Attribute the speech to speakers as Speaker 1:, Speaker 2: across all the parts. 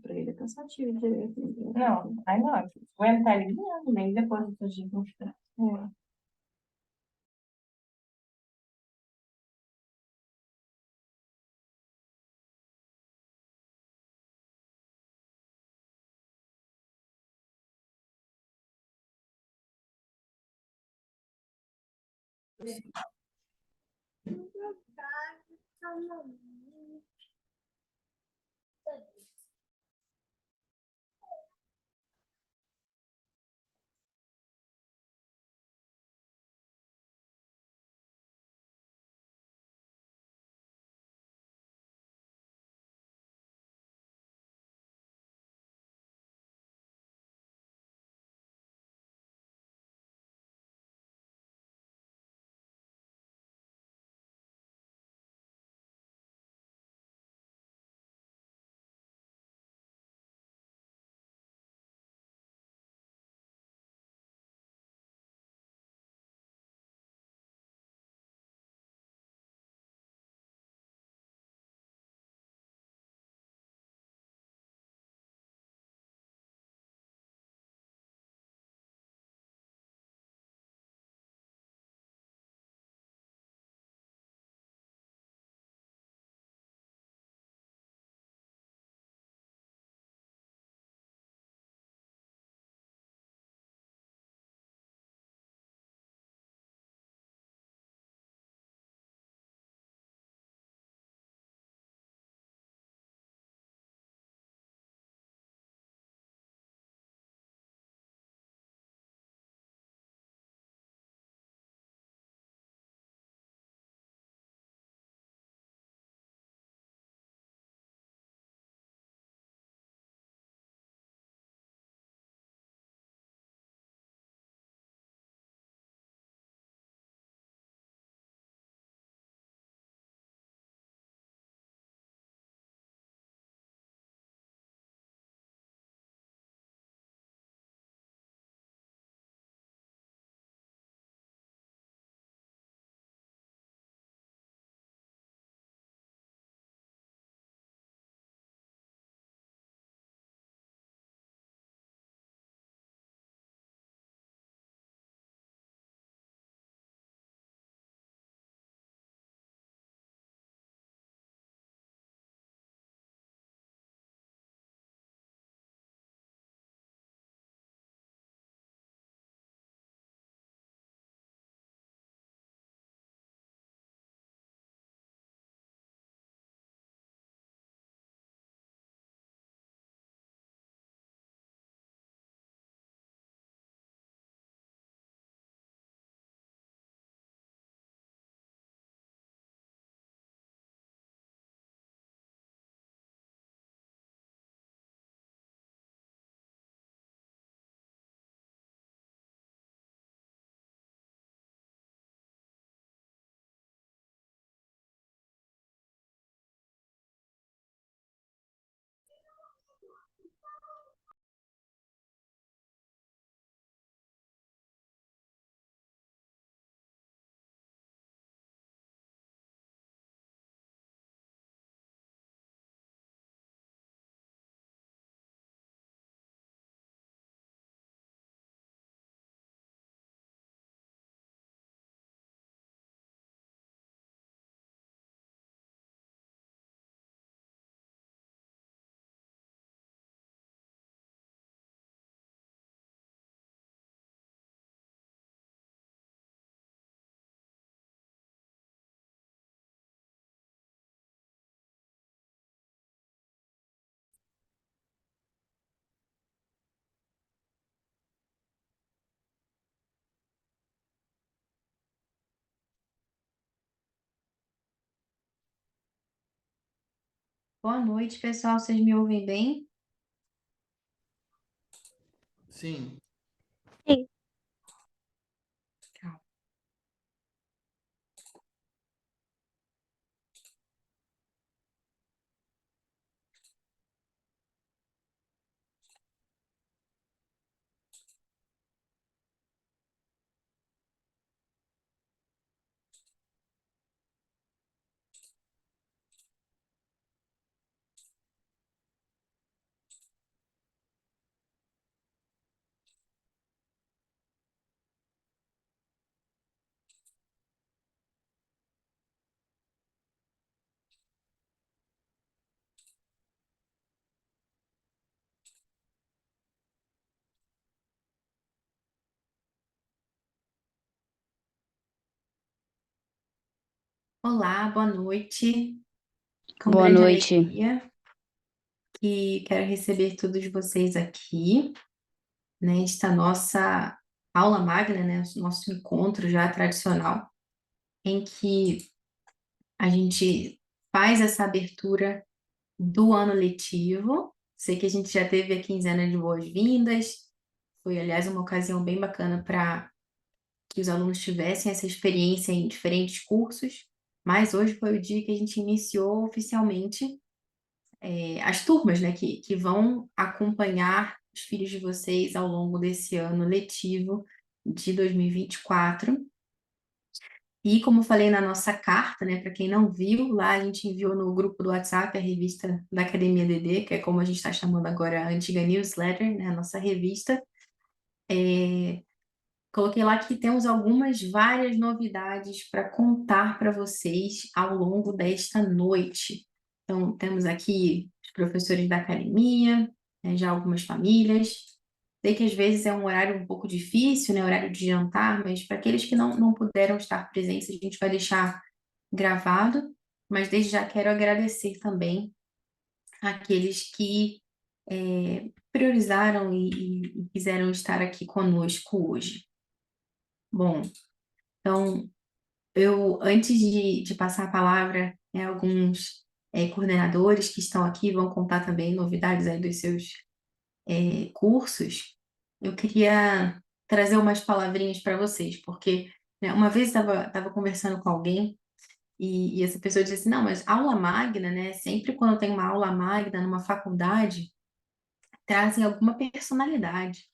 Speaker 1: Pra ele é cansativo direito.
Speaker 2: Não, aí não. Aguentar ele ganhando, nem depois do dia que mostrar.
Speaker 1: É.
Speaker 3: Boa noite, pessoal. Vocês me ouvem bem?
Speaker 4: Sim,
Speaker 5: Sim.
Speaker 3: Calma. Olá, boa noite. Com
Speaker 4: Boa
Speaker 3: grande
Speaker 4: noite.
Speaker 3: alegria que quero receber todos vocês aqui nesta nossa aula magna, né? Nosso encontro já tradicional, em que a gente faz essa abertura do ano letivo. Sei que a gente já teve a quinzena de boas-vindas. Foi, aliás, uma ocasião bem bacana para que os alunos tivessem essa experiência em diferentes cursos. Mas hoje foi o dia que a gente iniciou oficialmente as turmas, né, que vão acompanhar os filhos de vocês ao longo desse ano letivo de 2024. E como eu falei na nossa carta, né, para quem não viu, lá a gente enviou no grupo do WhatsApp a revista da Academia DD, que é como a gente está chamando agora a antiga newsletter, né, a nossa revista. Coloquei lá que temos várias novidades para contar para vocês ao longo desta noite. Então, temos aqui os professores da academia, né, já algumas famílias. Sei que às vezes é um horário um pouco difícil, né, horário de jantar, mas para aqueles que não puderam estar presentes, a gente vai deixar gravado. Mas desde já quero agradecer também àqueles que priorizaram e quiseram estar aqui conosco hoje. Bom, então, antes de passar a palavra, né, alguns coordenadores que estão aqui vão contar também novidades aí dos seus cursos. Eu queria trazer umas palavrinhas para vocês, porque né, uma vez estava conversando com alguém e essa pessoa disse assim, não, mas aula magna, né? Sempre quando tem uma aula magna numa faculdade, trazem alguma personalidade,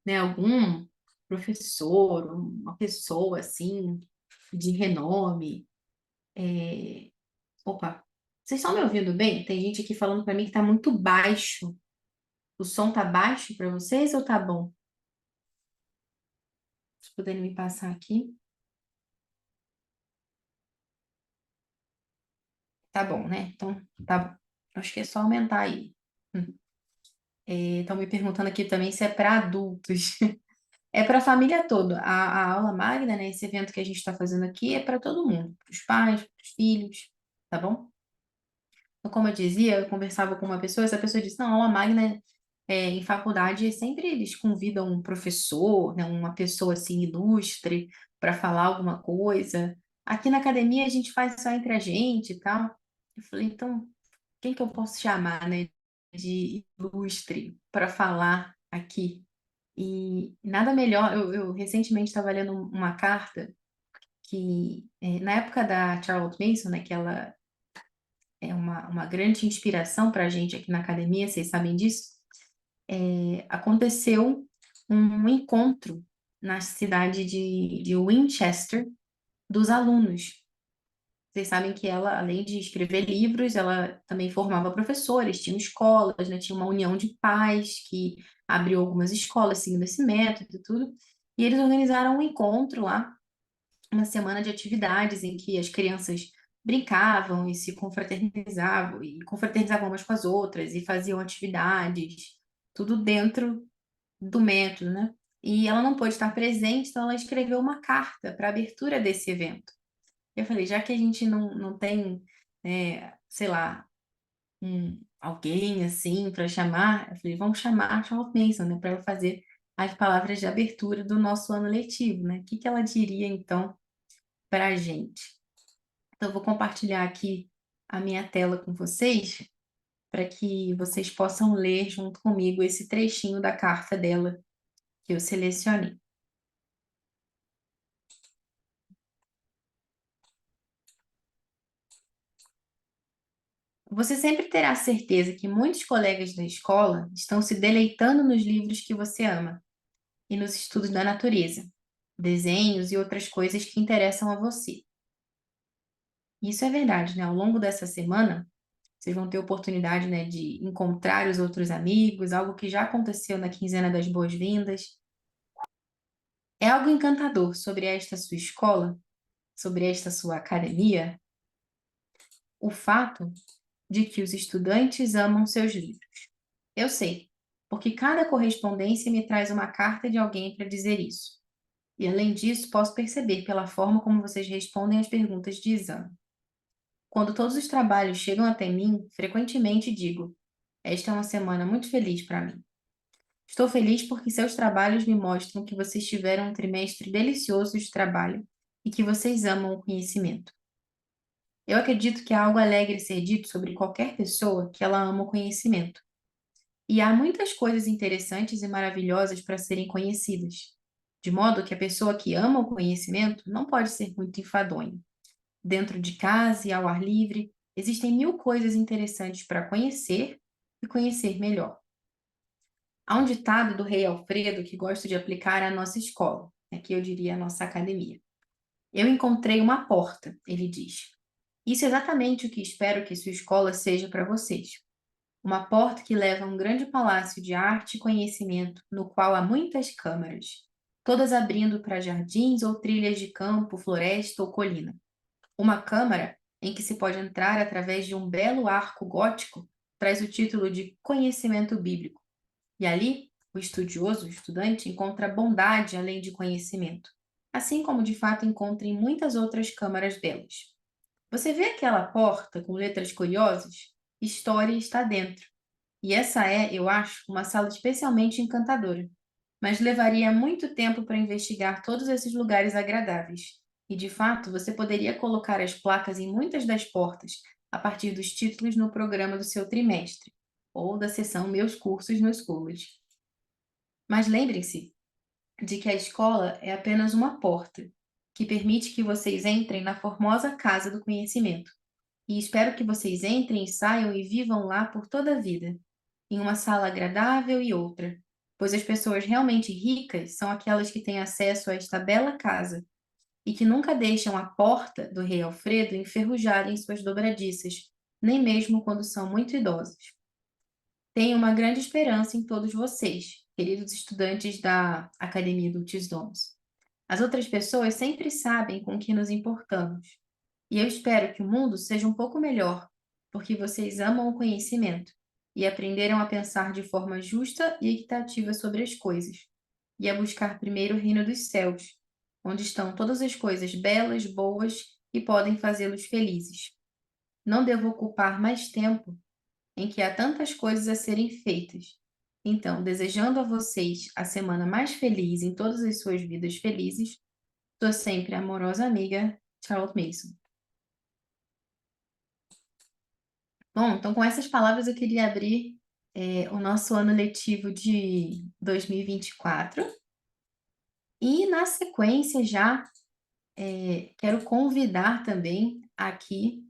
Speaker 3: né? Algum professor, uma pessoa assim de renome. Opa, vocês estão me ouvindo bem? Tem gente aqui falando para mim que está muito baixo. O som tá baixo para vocês ou tá bom? Se puderem me passar aqui. Tá bom, né? Então, tá bom. Acho que é só aumentar aí. Estão me perguntando aqui também se é para adultos. É para a família toda. A aula magna, né? Esse evento que a gente está fazendo aqui é para todo mundo, para os pais, para os filhos, tá bom? Então, como eu dizia, eu conversava com uma pessoa, essa pessoa disse, não, aula magna em faculdade sempre eles convidam um professor, né, uma pessoa assim ilustre para falar alguma coisa. Aqui na academia a gente faz só entre a gente e tal. Eu falei, então, quem que eu posso chamar, né, de ilustre para falar aqui? E nada melhor, eu recentemente estava lendo uma carta que, na época da Charlotte Mason, né, que ela é uma grande inspiração para a gente aqui na academia, vocês sabem disso, aconteceu um encontro na cidade de Winchester dos alunos. Vocês sabem que ela, além de escrever livros, ela também formava professores, tinha escolas, né? Tinha uma união de pais que abriu algumas escolas seguindo esse método e tudo. E eles organizaram um encontro lá, uma semana de atividades em que as crianças brincavam e se confraternizavam, e confraternizavam umas com as outras, e faziam atividades, tudo dentro do método, né? E ela não pôde estar presente, então ela escreveu uma carta para a abertura desse evento. Eu falei, já que a gente não tem, sei lá, alguém assim para chamar, eu falei, vamos chamar a Charlotte Mason, né, para ela fazer as palavras de abertura do nosso ano letivo, né? O que que ela diria então para a gente? Então, eu vou compartilhar aqui a minha tela com vocês, para que vocês possam ler junto comigo esse trechinho da carta dela que eu selecionei. Você sempre terá certeza que muitos colegas da escola estão se deleitando nos livros que você ama e nos estudos da natureza, desenhos e outras coisas que interessam a você. Isso é verdade, né? Ao longo dessa semana, vocês vão ter oportunidade, né, de encontrar os outros amigos, algo que já aconteceu na quinzena das boas-vindas. É algo encantador sobre esta sua escola, sobre esta sua academia, o fato de que os estudantes amam seus livros. Eu sei, porque cada correspondência me traz uma carta de alguém para dizer isso. E além disso, posso perceber pela forma como vocês respondem às perguntas de exame. Quando todos os trabalhos chegam até mim, frequentemente digo: esta é uma semana muito feliz para mim. Estou feliz porque seus trabalhos me mostram que vocês tiveram um trimestre delicioso de trabalho e que vocês amam o conhecimento. Eu acredito que há algo alegre ser dito sobre qualquer pessoa que ela ama o conhecimento. E há muitas coisas interessantes e maravilhosas para serem conhecidas, de modo que a pessoa que ama o conhecimento não pode ser muito enfadonha. Dentro de casa e ao ar livre, existem mil coisas interessantes para conhecer e conhecer melhor. Há um ditado do rei Alfredo que gosto de aplicar à nossa escola, aqui eu diria à nossa academia. Eu encontrei uma porta, ele diz. Isso é exatamente o que espero que sua escola seja para vocês. Uma porta que leva a um grande palácio de arte e conhecimento, no qual há muitas câmaras, todas abrindo para jardins ou trilhas de campo, floresta ou colina. Uma câmara em que se pode entrar através de um belo arco gótico traz o título de Conhecimento Bíblico. E ali, o estudioso, o estudante, encontra bondade além de conhecimento, assim como de fato encontra em muitas outras câmaras belas. Você vê aquela porta com letras curiosas? História está dentro. E essa é, eu acho, uma sala especialmente encantadora. Mas levaria muito tempo para investigar todos esses lugares agradáveis. E, de fato, você poderia colocar as placas em muitas das portas, a partir dos títulos no programa do seu trimestre, ou da seção Meus Cursos no Schoology. Mas lembrem-se de que a escola é apenas uma porta, que permite que vocês entrem na formosa casa do conhecimento. E espero que vocês entrem e saiam e vivam lá por toda a vida, em uma sala agradável e outra, pois as pessoas realmente ricas são aquelas que têm acesso a esta bela casa e que nunca deixam a porta do rei Alfredo enferrujar em suas dobradiças, nem mesmo quando são muito idosos. Tenho uma grande esperança em todos vocês, queridos estudantes da Academia do Tisdomos. As outras pessoas sempre sabem com que nos importamos, e eu espero que o mundo seja um pouco melhor, porque vocês amam o conhecimento e aprenderam a pensar de forma justa e equitativa sobre as coisas, e a buscar primeiro o reino dos céus, onde estão todas as coisas belas, boas e podem fazê-los felizes. Não devo ocupar mais tempo em que há tantas coisas a serem feitas. Então, desejando a vocês a semana mais feliz em todas as suas vidas felizes, sou sempre a amorosa amiga Charlotte Mason. Bom, então com essas palavras eu queria abrir o nosso ano letivo de 2024 e na sequência já quero convidar também aqui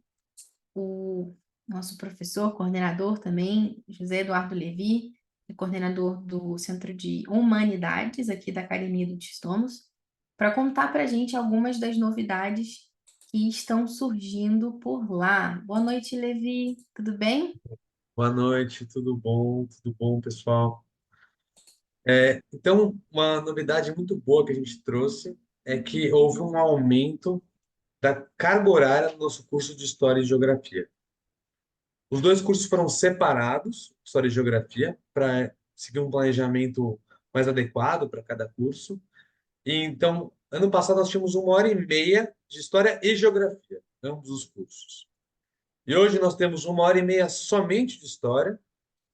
Speaker 3: o nosso professor, coordenador também, José Eduardo Levi, coordenador do Centro de Humanidades aqui da Academia do Tistomos, para contar para a gente algumas das novidades que estão surgindo por lá. Boa noite, Levi, tudo bem?
Speaker 4: Boa noite, tudo bom, pessoal? Então, uma novidade muito boa que a gente trouxe é que houve um aumento da carga horária do nosso curso de História e Geografia. Os dois cursos foram separados, História e Geografia, para seguir um planejamento mais adequado para cada curso. E então, ano passado nós tínhamos 1 hora e meia de História e Geografia, ambos os cursos. E hoje nós temos 1 hora e meia somente de História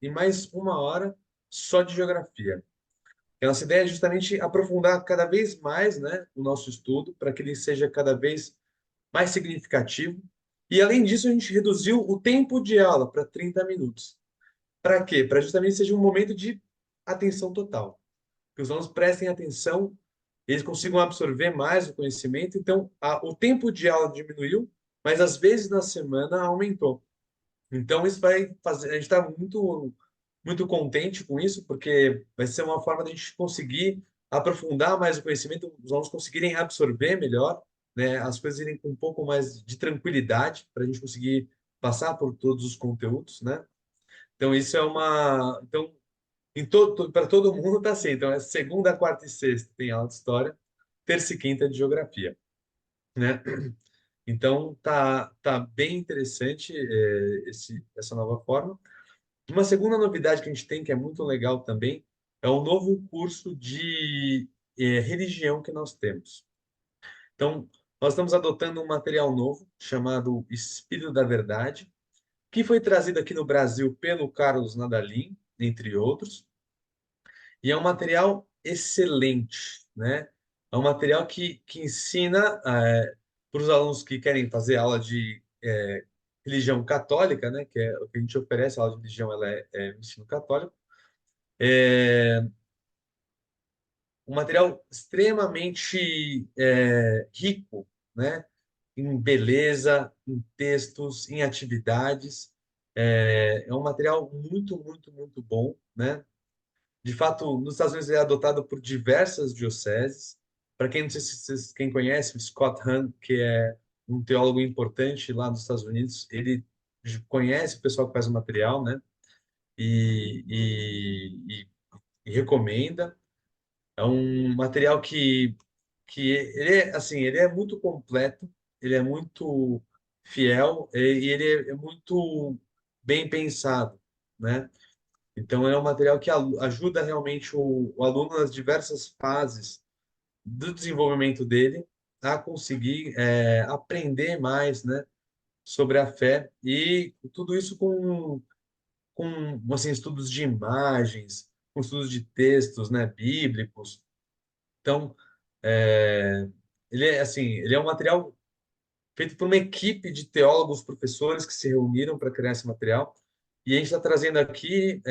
Speaker 4: e mais 1 hora só de Geografia. A nossa ideia é justamente aprofundar cada vez mais, né, o nosso estudo, para que ele seja cada vez mais significativo. E, além disso, a gente reduziu o tempo de aula para 30 minutos. Para quê? Para justamente seja um momento de atenção total. Que os alunos prestem atenção, eles consigam absorver mais o conhecimento. Então, o tempo de aula diminuiu, mas às vezes na semana aumentou. Então, isso vai fazer. A gente está muito contente com isso, porque vai ser uma forma de a gente conseguir aprofundar mais o conhecimento, os alunos conseguirem absorver melhor, né, as coisas irem com um pouco mais de tranquilidade para a gente conseguir passar por todos os conteúdos, né? Então, isso é uma. Então, para todo mundo está assim. Então, é segunda, quarta e sexta tem aula de história, terça e quinta de geografia, né? Então, tá bem interessante essa nova forma. Uma segunda novidade que a gente tem, que é muito legal também, é o novo curso de religião que nós temos. Então, Nós estamos adotando um material novo chamado Espírito da Verdade, que foi trazido aqui no Brasil pelo Carlos Nadalim, entre outros, e é um material excelente, né? É um material que ensina para os alunos que querem fazer aula de religião católica, né? Que é o que a gente oferece, a aula de religião ela é ensino católico, é um material extremamente rico, né? Em beleza, em textos, em atividades. É um material muito, muito, muito bom, né? De fato, nos Estados Unidos ele é adotado por diversas dioceses. Para quem não sei se quem conhece, o Scott Hahn, que é um teólogo importante lá nos Estados Unidos, ele conhece o pessoal que faz o material, né? E, e recomenda. É um material que ele é assim, ele é muito completo, ele é muito fiel e ele é muito bem pensado, né? Então é um material que ajuda realmente o aluno nas diversas fases do desenvolvimento dele a conseguir aprender mais, né, sobre a fé e tudo isso com assim, estudos de imagens, com estudos de textos, né, bíblicos. Então, ele é assim, ele é um material feito por uma equipe de teólogos, professores que se reuniram para criar esse material. E a gente está trazendo aqui,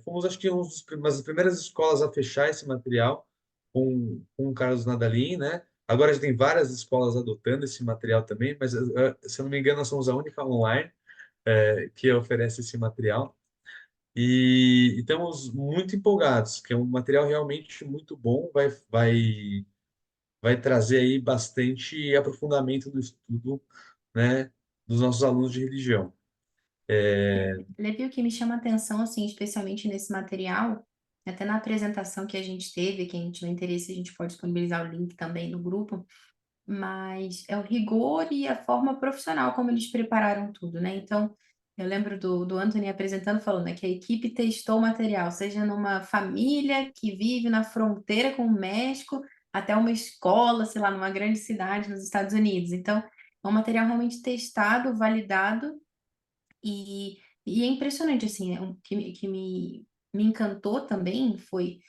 Speaker 4: fomos acho que uma das primeiras escolas a fechar esse material com o Carlos Nadalim, né? Agora já tem várias escolas adotando esse material também, mas se eu não me engano, nós somos a única online que oferece esse material. E estamos muito empolgados, que é um material realmente muito bom, vai trazer aí bastante aprofundamento do estudo, né, dos nossos alunos de religião.
Speaker 3: Levi, o que me chama a atenção, assim, especialmente nesse material, até na apresentação que a gente teve, quem tiver interesse, a gente pode disponibilizar o link também no grupo, mas é o rigor e a forma profissional como eles prepararam tudo, né? Então, eu lembro do Anthony apresentando, falando, né, que a equipe testou o material, seja numa família que vive na fronteira com o México, até uma escola, sei lá, numa grande cidade nos Estados Unidos. Então, é um material realmente testado, validado, e é impressionante, assim, o que me encantou também foi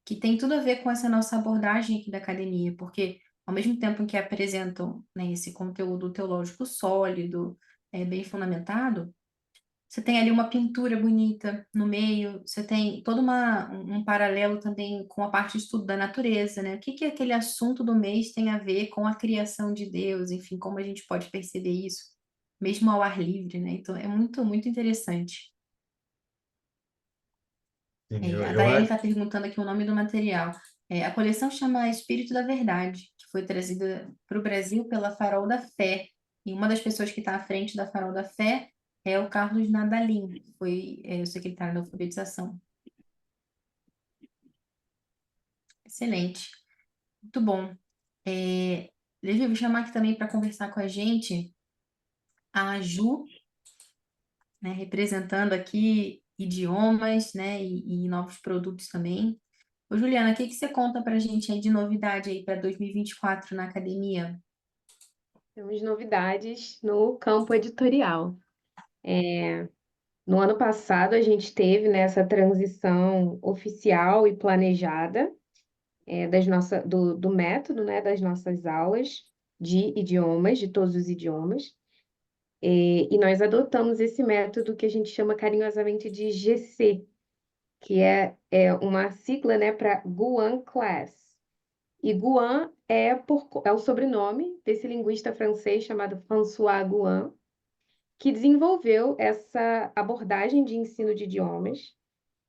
Speaker 3: que tem tudo a ver com essa nossa abordagem aqui da academia, porque ao mesmo tempo que apresentam, né, esse conteúdo teológico sólido, bem fundamentado, você tem ali uma pintura bonita no meio, você tem todo um paralelo também com a parte de estudo da natureza, né? O que que aquele assunto do mês tem a ver com a criação de Deus, enfim, como a gente pode perceber isso, mesmo ao ar livre, né? Então é muito, muito interessante.
Speaker 4: Sim,
Speaker 3: A
Speaker 4: eu
Speaker 3: Daiane
Speaker 4: acho.
Speaker 3: está perguntando aqui o nome do material. A coleção chama Espírito da Verdade, que foi trazida para o Brasil pela Farol da Fé. E uma das pessoas que está à frente da Farol da Fé é o Carlos Nadalim, que foi o secretário da alfabetização. Excelente, muito bom. Levi, vou chamar aqui também para conversar com a gente a Ju, né, representando aqui idiomas, né, e novos produtos também. Ô, Juliana, o que que você conta para a gente aí de novidade aí para 2024 na academia?
Speaker 5: Temos novidades no campo editorial. No ano passado, a gente teve, né, essa transição oficial e planejada do método, né, das nossas aulas de idiomas, de todos os idiomas. E nós adotamos esse método que a gente chama carinhosamente de GC, que é uma sigla, né, para Guan Class. E Guan é o sobrenome desse linguista francês chamado François Guan, que desenvolveu essa abordagem de ensino de idiomas,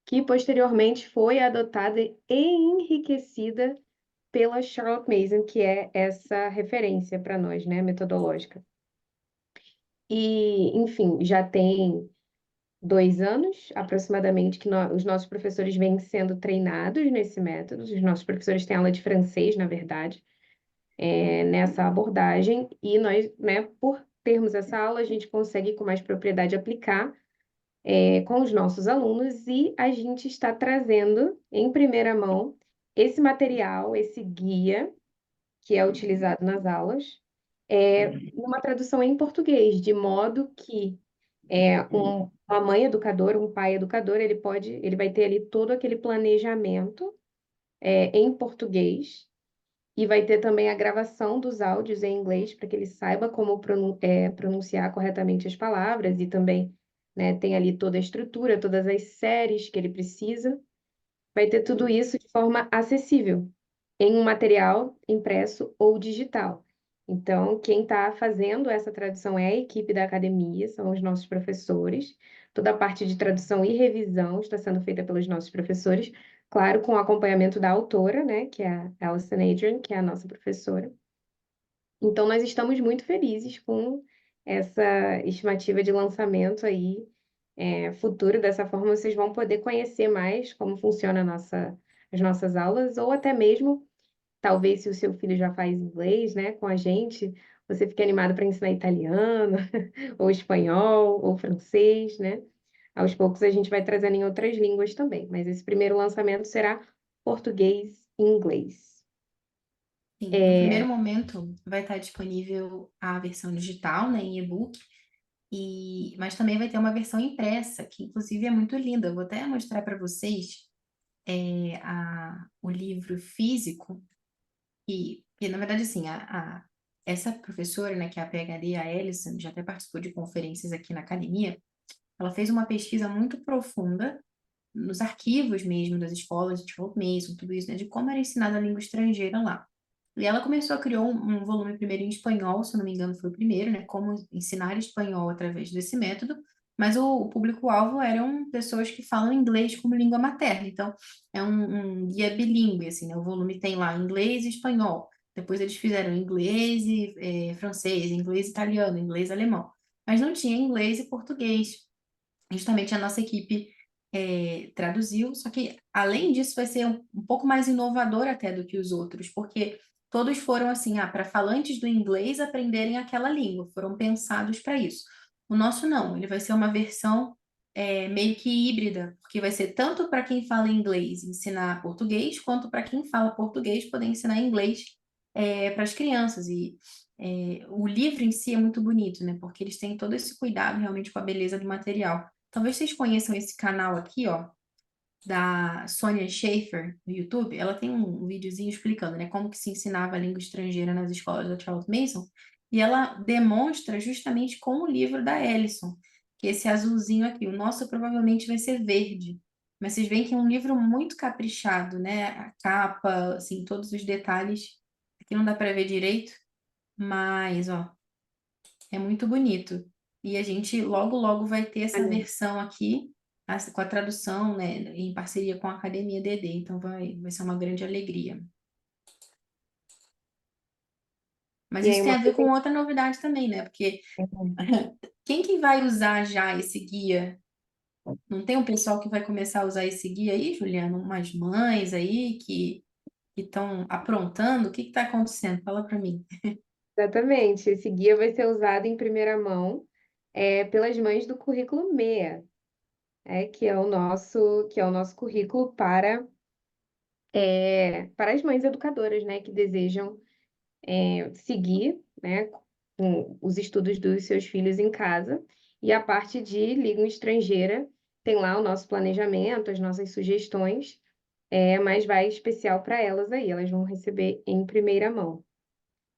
Speaker 5: que posteriormente foi adotada e enriquecida pela Charlotte Mason, que é essa referência para nós, né, metodológica. E, enfim, já tem 2 anos, aproximadamente, que os nossos professores vêm sendo treinados nesse método. Os nossos professores têm aula de francês, na verdade, nessa abordagem, e nós, né, por termos essa aula, a gente consegue com mais propriedade aplicar com os nossos alunos, e a gente está trazendo em primeira mão esse material, esse guia que é utilizado nas aulas, numa tradução em português, de modo que uma mãe educadora, um pai educador, ele vai ter ali todo aquele planejamento em português e vai ter também a gravação dos áudios em inglês para que ele saiba como pronunciar corretamente as palavras e também, né, tem ali toda a estrutura, todas as séries que ele precisa. Vai ter tudo isso de forma acessível em um material impresso ou digital. Então, quem está fazendo essa tradução é a equipe da academia, são os nossos professores. Toda a parte de tradução e revisão está sendo feita pelos nossos professores, claro, com o acompanhamento da autora, né, que é a Alison Adrian, que é a nossa professora. Então, nós estamos muito felizes com essa estimativa de lançamento aí, futuro. Dessa forma, vocês vão poder conhecer mais como funciona as nossas aulas, ou até mesmo, talvez, se o seu filho já faz inglês, né, com a gente, você fique animado para ensinar italiano, ou espanhol, ou francês, né? Aos poucos a gente vai trazendo em outras línguas também, mas esse primeiro lançamento será português e inglês.
Speaker 3: Sim, no primeiro momento vai estar disponível a versão digital, né, em e-book, mas também vai ter uma versão impressa, que inclusive é muito linda. Eu vou até mostrar para vocês o livro físico, que na verdade, assim, essa professora, né, que é a PhD, a Alison, já até participou de conferências aqui na academia. Ela fez uma pesquisa muito profunda nos arquivos mesmo das escolas de Charlotte Mason, tudo isso, né, de como era ensinada a língua estrangeira lá. E ela começou a criar um volume primeiro em espanhol, se eu não me engano foi o primeiro, né, como ensinar espanhol através desse método, mas o público-alvo eram pessoas que falam inglês como língua materna, então é um guia bilíngue, assim, né, o volume tem lá inglês e espanhol, depois eles fizeram inglês e francês, inglês e italiano, inglês e alemão, mas não tinha inglês e português. Justamente a nossa equipe traduziu, só que além disso vai ser um pouco mais inovador até do que os outros, porque todos foram assim, para falantes do inglês aprenderem aquela língua, foram pensados para isso. O nosso não, ele vai ser uma versão meio que híbrida, porque vai ser tanto para quem fala inglês ensinar português, quanto para quem fala português poder ensinar inglês para as crianças. E o livro em si é muito bonito, né? Porque eles têm todo esse cuidado realmente com a beleza do material. Talvez vocês conheçam esse canal aqui, ó, da Sonia Schaefer, no YouTube. Ela tem um videozinho explicando, né, como que se ensinava a língua estrangeira nas escolas da Charlotte Mason, e ela demonstra justamente com o livro da Ellison, que esse azulzinho aqui, o nosso provavelmente vai ser verde, mas vocês veem que é um livro muito caprichado, né, a capa, assim, todos os detalhes, aqui não dá para ver direito, mas, ó, é muito bonito. E a gente logo, logo vai ter essa
Speaker 5: Olha,
Speaker 3: versão aqui, com a tradução, né, em parceria com a Academia DD. Então vai ser uma grande alegria. Mas
Speaker 5: e aí
Speaker 3: isso tem
Speaker 5: uma
Speaker 3: a ver
Speaker 5: coisa
Speaker 3: com outra novidade também, né? Porque quem que vai usar já esse guia? Não tem um pessoal que vai começar a usar esse guia aí, Juliana? Umas mães aí que estão aprontando? O que está acontecendo? Fala para mim.
Speaker 5: exatamente, esse guia vai ser usado em primeira mão pelas mães do currículo MEA, que é o nosso currículo para as mães educadoras, né, que desejam seguir, né, com os estudos dos seus filhos em casa. E a parte de língua estrangeira tem lá o nosso planejamento, as nossas sugestões, mas vai especial para elas aí, elas vão receber em primeira mão.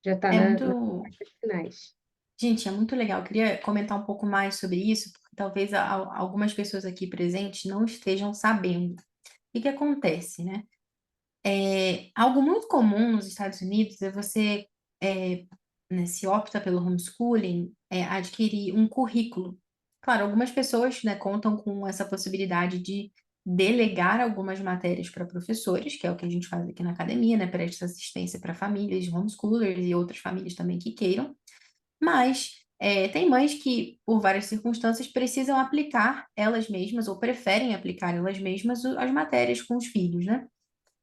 Speaker 5: Já está
Speaker 3: É
Speaker 5: nas
Speaker 3: muito.
Speaker 5: páginas finais.
Speaker 3: Gente, é muito legal. Eu queria comentar um pouco mais sobre isso, porque talvez algumas pessoas aqui presentes não estejam sabendo. O que que acontece, né? Algo muito comum nos Estados Unidos é você, né, se opta pelo homeschooling, adquirir um currículo. Claro, algumas pessoas, né, contam com essa possibilidade de delegar algumas matérias para professores, que é o que a gente faz aqui na academia, né? Presta assistência para famílias, homeschoolers e outras famílias também que queiram. Mas tem mães que, por várias circunstâncias, precisam aplicar elas mesmas ou preferem aplicar elas mesmas as matérias com os filhos, né?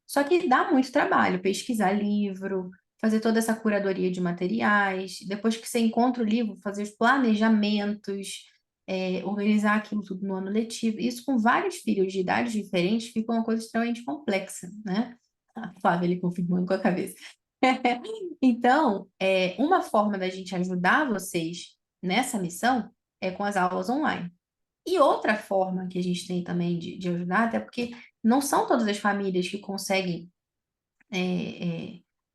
Speaker 3: Só que dá muito trabalho pesquisar livro, fazer toda essa curadoria de materiais, depois que você encontra o livro, fazer os planejamentos, organizar aquilo tudo no ano letivo. Isso com vários filhos de idades diferentes fica uma coisa extremamente complexa, né? A Flávia, ele confirmando com a cabeça. Então, uma forma da gente ajudar vocês nessa missão é com as aulas online. E outra forma que a gente tem também de ajudar, até porque não são todas as famílias que conseguem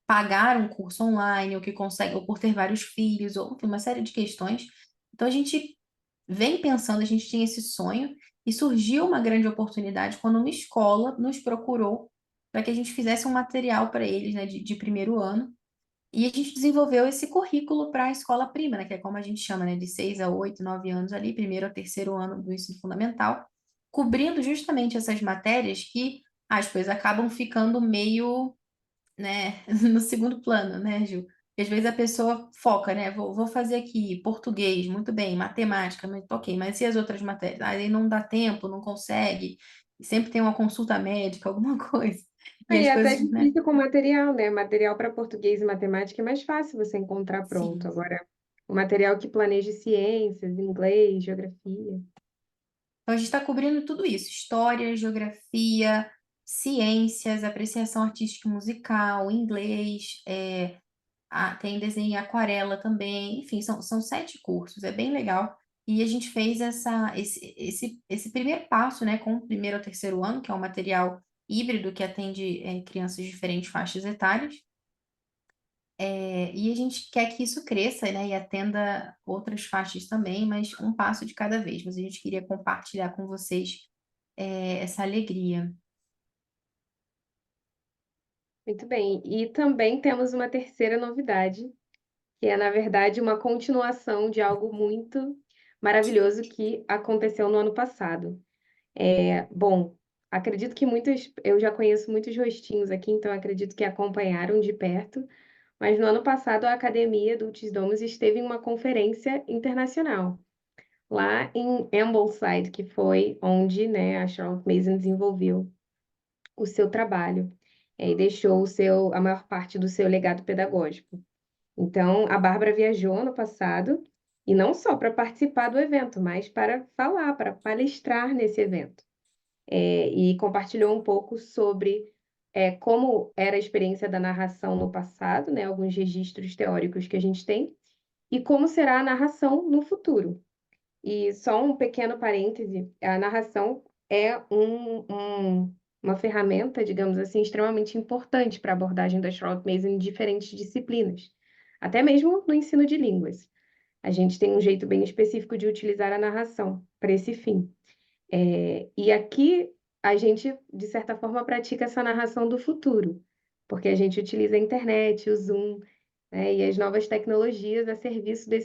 Speaker 3: pagar um curso online, ou que conseguem, ou por ter vários filhos, ou enfim, uma série de questões. Então, a gente vem pensando, a gente tinha esse sonho, e surgiu uma grande oportunidade quando uma escola nos procurou para que a gente fizesse um material para eles, né, de primeiro ano. E a gente desenvolveu esse currículo para a escola prima, né, que é como a gente chama, né, de 6 a 8, 9 anos ali, primeiro ao terceiro ano do ensino fundamental, cobrindo justamente essas matérias que, aspas, acabam ficando meio, né, no segundo plano, né, Ju? Porque às vezes a pessoa foca, né, vou fazer aqui português, muito bem, matemática, mas, ok, mas e as outras matérias? Aí não dá tempo, não consegue, sempre tem uma consulta médica, alguma coisa. E
Speaker 5: E
Speaker 3: as
Speaker 5: é até
Speaker 3: coisas, né?
Speaker 5: difícil com material, né? Material para português e matemática é mais fácil você encontrar pronto.
Speaker 3: Sim.
Speaker 5: Agora, o material que planeje ciências, inglês, geografia.
Speaker 3: Então, a gente está cobrindo tudo isso: história, geografia, ciências, apreciação artística e musical, inglês, tem desenho em aquarela também, enfim, são 7 cursos, é bem legal. E a gente fez esse primeiro passo, né, com o primeiro ao terceiro ano, que é um material híbrido que atende crianças de diferentes faixas etárias. E a gente quer que isso cresça, né, e atenda outras faixas também, mas um passo de cada vez. Mas a gente queria compartilhar com vocês essa alegria.
Speaker 5: Muito bem. E também temos uma terceira novidade, que é, na verdade, uma continuação de algo muito maravilhoso que aconteceu no ano passado. Bom, acredito que eu já conheço muitos rostinhos aqui, então acredito que acompanharam de perto, mas no ano passado a Academia do Domus esteve em uma conferência internacional, lá em Ambleside, que foi onde, né, a Charlotte Mason desenvolveu o seu trabalho, e deixou a maior parte do seu legado pedagógico. Então, a Bárbara viajou ano passado, e não só para participar do evento, mas para falar, para palestrar nesse evento. E compartilhou um pouco sobre como era a experiência da narração no passado, né, alguns registros teóricos que a gente tem, e como será a narração no futuro. E só um pequeno parêntese, a narração é uma ferramenta, digamos assim, extremamente importante para a abordagem da Charlotte Mason em diferentes disciplinas, até mesmo no ensino de línguas. A gente tem um jeito bem específico de utilizar a narração para esse fim. E aqui a gente, de certa forma, pratica essa narração do futuro, porque a gente utiliza a internet, o Zoom, né, e as novas tecnologias a serviço do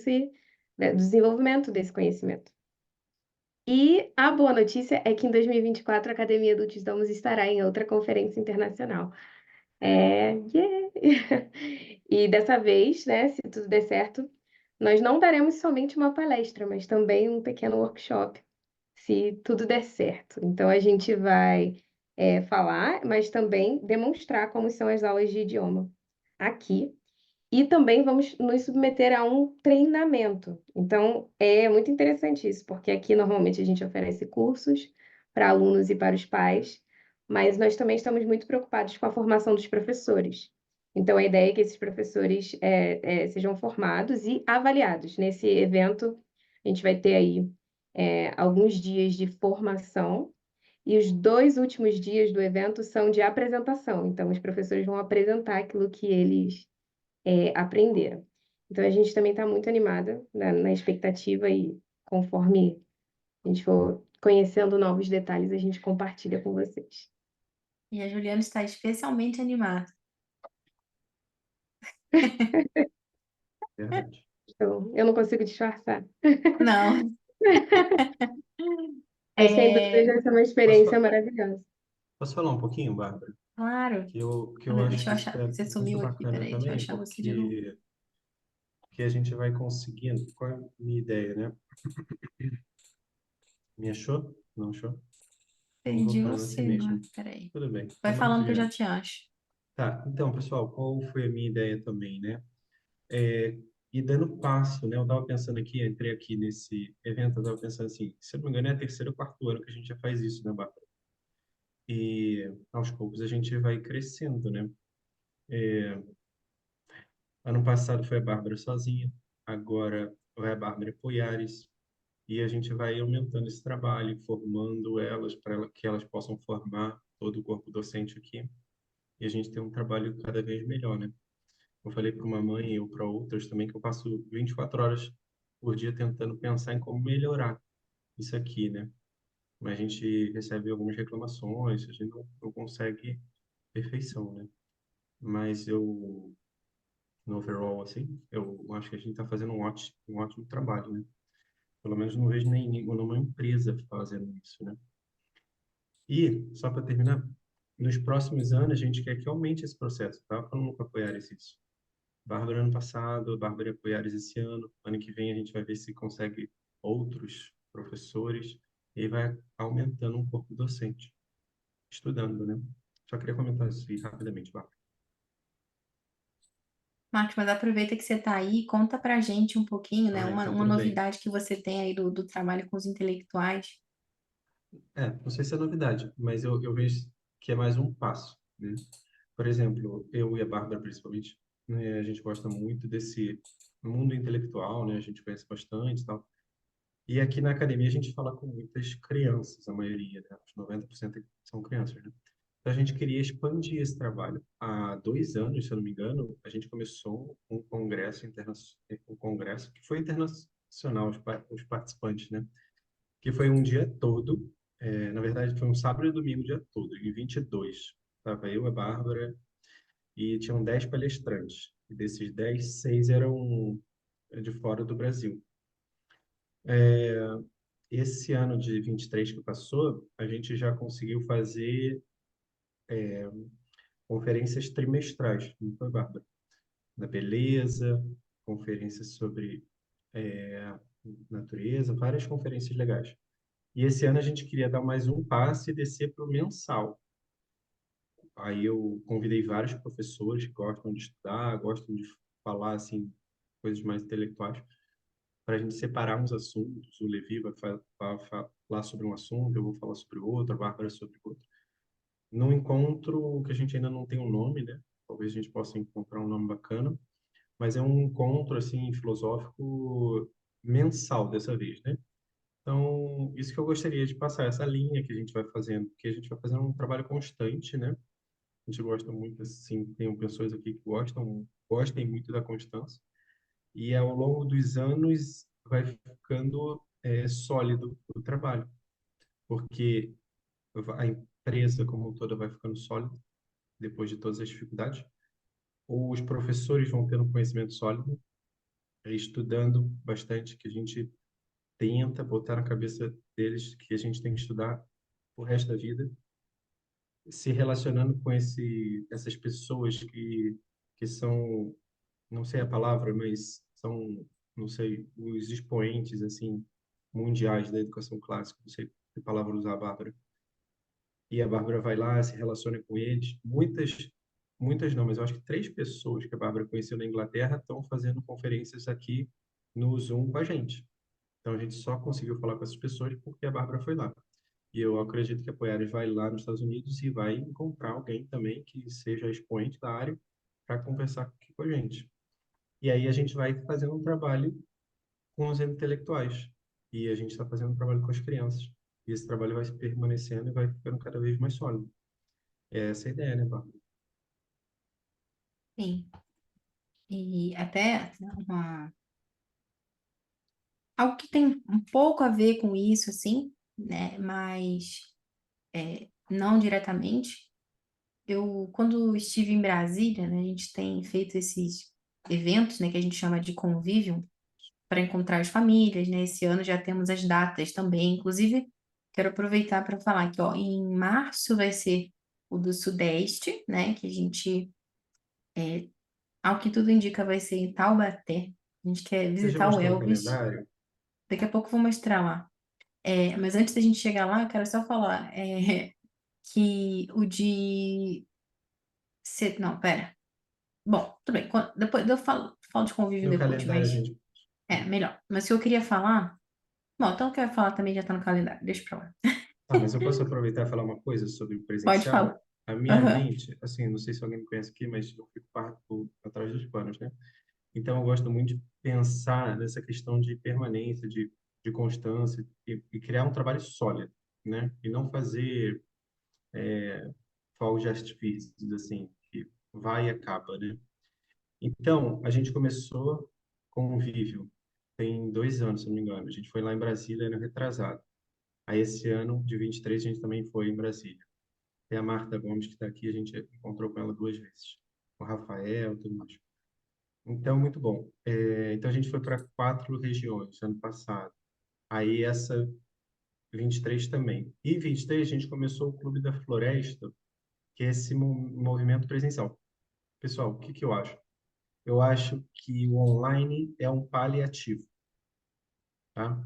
Speaker 5: desenvolvimento desse conhecimento. E a boa notícia é que em 2024 a Academia do Domus estará em outra conferência internacional. Yeah! E dessa vez, né, se tudo der certo, nós não daremos somente uma palestra, mas também um pequeno workshop, se tudo der certo. Então a gente vai falar, mas também demonstrar como são as aulas de idioma aqui. E também vamos nos submeter a um treinamento. Então, é muito interessante isso, porque aqui normalmente a gente oferece cursos para alunos e para os pais, mas nós também estamos muito preocupados com a formação dos professores. Então, a ideia é que esses professores sejam formados e avaliados. Nesse evento, a gente vai ter aí alguns dias de formação, e os 2 últimos dias do evento são de apresentação. Então, os professores vão apresentar aquilo que eles aprenderam. Então, a gente também está muito animada na expectativa e conforme a gente for conhecendo novos detalhes, a gente compartilha com vocês.
Speaker 3: E a Juliana está especialmente animada.
Speaker 6: Verdade.
Speaker 5: Então, eu não consigo disfarçar.
Speaker 3: Não.
Speaker 5: Mas sem dúvida
Speaker 3: É,
Speaker 5: vai ser uma
Speaker 6: Posso,
Speaker 5: experiência
Speaker 6: fa-
Speaker 5: maravilhosa.
Speaker 6: posso falar um pouquinho, Bárbara?
Speaker 3: claro.
Speaker 6: Que eu acho
Speaker 3: Deixa eu
Speaker 6: que isso
Speaker 3: achar.
Speaker 6: é
Speaker 3: Você
Speaker 6: muito
Speaker 3: sumiu aqui,
Speaker 6: bacana
Speaker 3: peraí, deixa eu
Speaker 6: também,
Speaker 3: achar você de novo.
Speaker 6: porque a gente vai conseguindo. Qual é a minha ideia, né? Me achou? Não achou? Eu vou
Speaker 3: Perdi
Speaker 6: falando assim
Speaker 3: você
Speaker 6: mesmo.
Speaker 3: agora, peraí.
Speaker 6: Tudo bem,
Speaker 3: Vai falando que eu já
Speaker 6: compartilhando.
Speaker 3: te acho.
Speaker 6: Tá, então, pessoal, qual foi a minha ideia também, né? E dando passo, né? Eu estava pensando aqui, entrei aqui nesse evento, eu estava pensando assim, se eu não me engano, é o terceiro ou quarto ano que a gente já faz isso, né, Bárbara? E aos poucos a gente vai crescendo, né? Ano passado foi a Bárbara sozinha, agora vai a Bárbara Poiares, e a gente vai aumentando esse trabalho, formando elas para que elas possam formar todo o corpo docente aqui, e a gente tem um trabalho cada vez melhor, né? Eu falei para uma mãe e para outras também que eu passo 24 horas por dia tentando pensar em como melhorar isso aqui, né? Mas a gente recebe algumas reclamações, a gente não consegue perfeição, né? Mas eu, no overall, assim, eu acho que a gente está fazendo um ótimo trabalho, né? Pelo menos não vejo nenhuma empresa fazendo isso, né? E, só para terminar, nos próximos anos a gente quer que aumente esse processo, tá? Falando com apoiares isso. Bárbara ano passado, Bárbara apoiares esse ano. Ano que vem a gente vai ver se consegue outros professores e vai aumentando um corpo docente, estudando, né? Só queria comentar isso aí rapidamente, Bárbara.
Speaker 3: Marcos, mas aproveita que você está aí, conta pra gente um pouquinho, né?
Speaker 6: Ah, então
Speaker 3: Uma
Speaker 6: tudo bem.
Speaker 3: novidade que você tem aí do trabalho com os intelectuais.
Speaker 6: Não sei se é novidade, mas eu vejo que é mais um passo, né? Por exemplo, eu e a Bárbara, principalmente, né, a gente gosta muito desse mundo intelectual, né? A gente conhece bastante e tal. E aqui na academia a gente fala com muitas crianças, a maioria, né? Os 90% são crianças, né? Então a gente queria expandir esse trabalho. Há 2 anos, se eu não me engano, a gente começou um congresso que foi internacional, os participantes, né? Que foi um dia todo, na verdade foi um sábado e domingo o dia todo, em 22. Estava eu, a Bárbara, e tinham 10 palestrantes. E desses 10, 6 eram de fora do Brasil. Esse ano de 23 que passou, a gente já conseguiu fazer conferências trimestrais, não foi, Bárbara? Da beleza, conferências sobre natureza, várias conferências legais. E esse ano a gente queria dar mais um passo e descer para o mensal. Aí eu convidei vários professores que gostam de estudar, gostam de falar assim coisas mais intelectuais, para a gente separar uns assuntos. O Levi vai falar sobre um assunto, eu vou falar sobre outro, a Bárbara sobre outro. Num encontro que a gente ainda não tem um nome, né? Talvez a gente possa encontrar um nome bacana, mas é um encontro assim filosófico mensal dessa vez, né? Então, isso que eu gostaria de passar, essa linha que a gente vai fazendo, que a gente vai fazendo um trabalho constante, né? A gente gosta muito, assim, tem pessoas aqui que gostem muito da constância, e ao longo dos anos vai ficando sólido o trabalho, porque a empresa como um toda vai ficando sólida depois de todas as dificuldades, os professores vão tendo conhecimento sólido, estudando bastante, que a gente tenta botar na cabeça deles que a gente tem que estudar o resto da vida, se relacionando com essas pessoas que são, não sei a palavra, mas são, não sei, os expoentes, assim, mundiais da educação clássica, não sei que palavra usar, Bárbara. E a Bárbara vai lá, se relaciona com eles. Muitas não, mas eu acho que 3 pessoas que a Bárbara conheceu na Inglaterra estão fazendo conferências aqui no Zoom com a gente. Então a gente só conseguiu falar com essas pessoas porque a Bárbara foi lá. E eu acredito que a Poiares vai lá nos Estados Unidos e vai encontrar alguém também que seja expoente da área para conversar aqui com a gente. E aí a gente vai fazendo um trabalho com os intelectuais. E a gente está fazendo um trabalho com as crianças. E esse trabalho vai se permanecendo e vai ficando cada vez mais sólido. É essa a ideia, né, Bárbara?
Speaker 3: Sim. E até algo que tem um pouco a ver com isso, assim, né? Mas não diretamente. Eu, quando estive em Brasília, né, a gente tem feito esses eventos, né, que a gente chama de convívio, para encontrar as famílias, né? Esse ano já temos as datas também. Inclusive, quero aproveitar para falar que, ó, em março vai ser o do Sudeste, né? Que a gente, ao que tudo indica, vai ser em Taubaté. A gente quer
Speaker 6: Você já
Speaker 3: visitar o
Speaker 6: mostrou o
Speaker 3: Elvis.
Speaker 6: calendário?
Speaker 3: Daqui a pouco eu vou mostrar lá. Mas antes da gente chegar lá, eu quero só falar que o de... Não, pera. Bom, tudo bem. Depois eu falo de convívio
Speaker 6: No
Speaker 3: depois,
Speaker 6: calendário a
Speaker 3: mas
Speaker 6: gente.
Speaker 3: melhor. Mas o que eu queria falar... Bom, então o que eu ia falar também já está no calendário. Deixa pra lá.
Speaker 6: Ah, mas eu posso aproveitar e falar uma coisa sobre o
Speaker 3: Pode falar.
Speaker 6: presencial? A minha
Speaker 3: Aham.
Speaker 6: mente, assim, não sei se alguém me conhece aqui, mas eu fico parto atrás dos panos, né? Então, eu gosto muito de pensar nessa questão de permanência, de constância e criar um trabalho sólido, né? E não fazer fogos de artifícios, assim, que vai e acaba, né? Então, a gente começou convívio tem 2 anos, se não me engano. A gente foi lá em Brasília, ano retrasado. Aí, esse ano, de 23, a gente também foi em Brasília. Tem a Marta Gomes, que está aqui, a gente encontrou com ela 2 vezes. O Rafael, tudo mais. Então, muito bom. Então, a gente foi para 4 regiões ano passado. Aí, essa 23 também. E 23, a gente começou o Clube da Floresta, que é esse movimento presencial. Pessoal, o que que eu acho? Eu acho que o online é um paliativo, tá?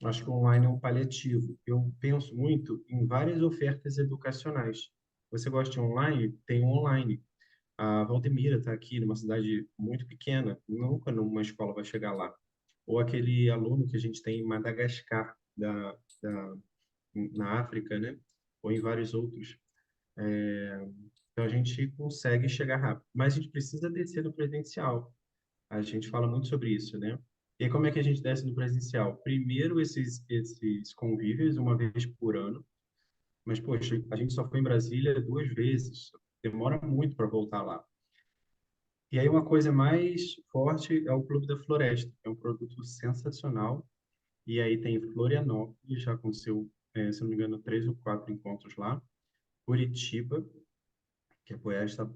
Speaker 6: Acho que o online é um paliativo. Eu penso muito em várias ofertas educacionais. Você gosta de online? Tem um online. A Valdemira está aqui numa cidade muito pequena, nunca numa escola vai chegar lá. Ou aquele aluno que a gente tem em Madagascar, na África, né? Ou em vários outros. Então a gente consegue chegar rápido, mas a gente precisa descer no presencial. A gente fala muito sobre isso, né? E aí, como é que a gente desce no presencial? Primeiro, esses convívios, uma vez por ano. Mas, poxa, a gente só foi em Brasília 2 vezes. Demora muito para voltar lá. E aí, uma coisa mais forte é o Clube da Floresta. É um produto sensacional. E aí tem Florianópolis, já aconteceu, se não me engano, 3 ou 4 encontros lá. Curitiba, que a Goiás está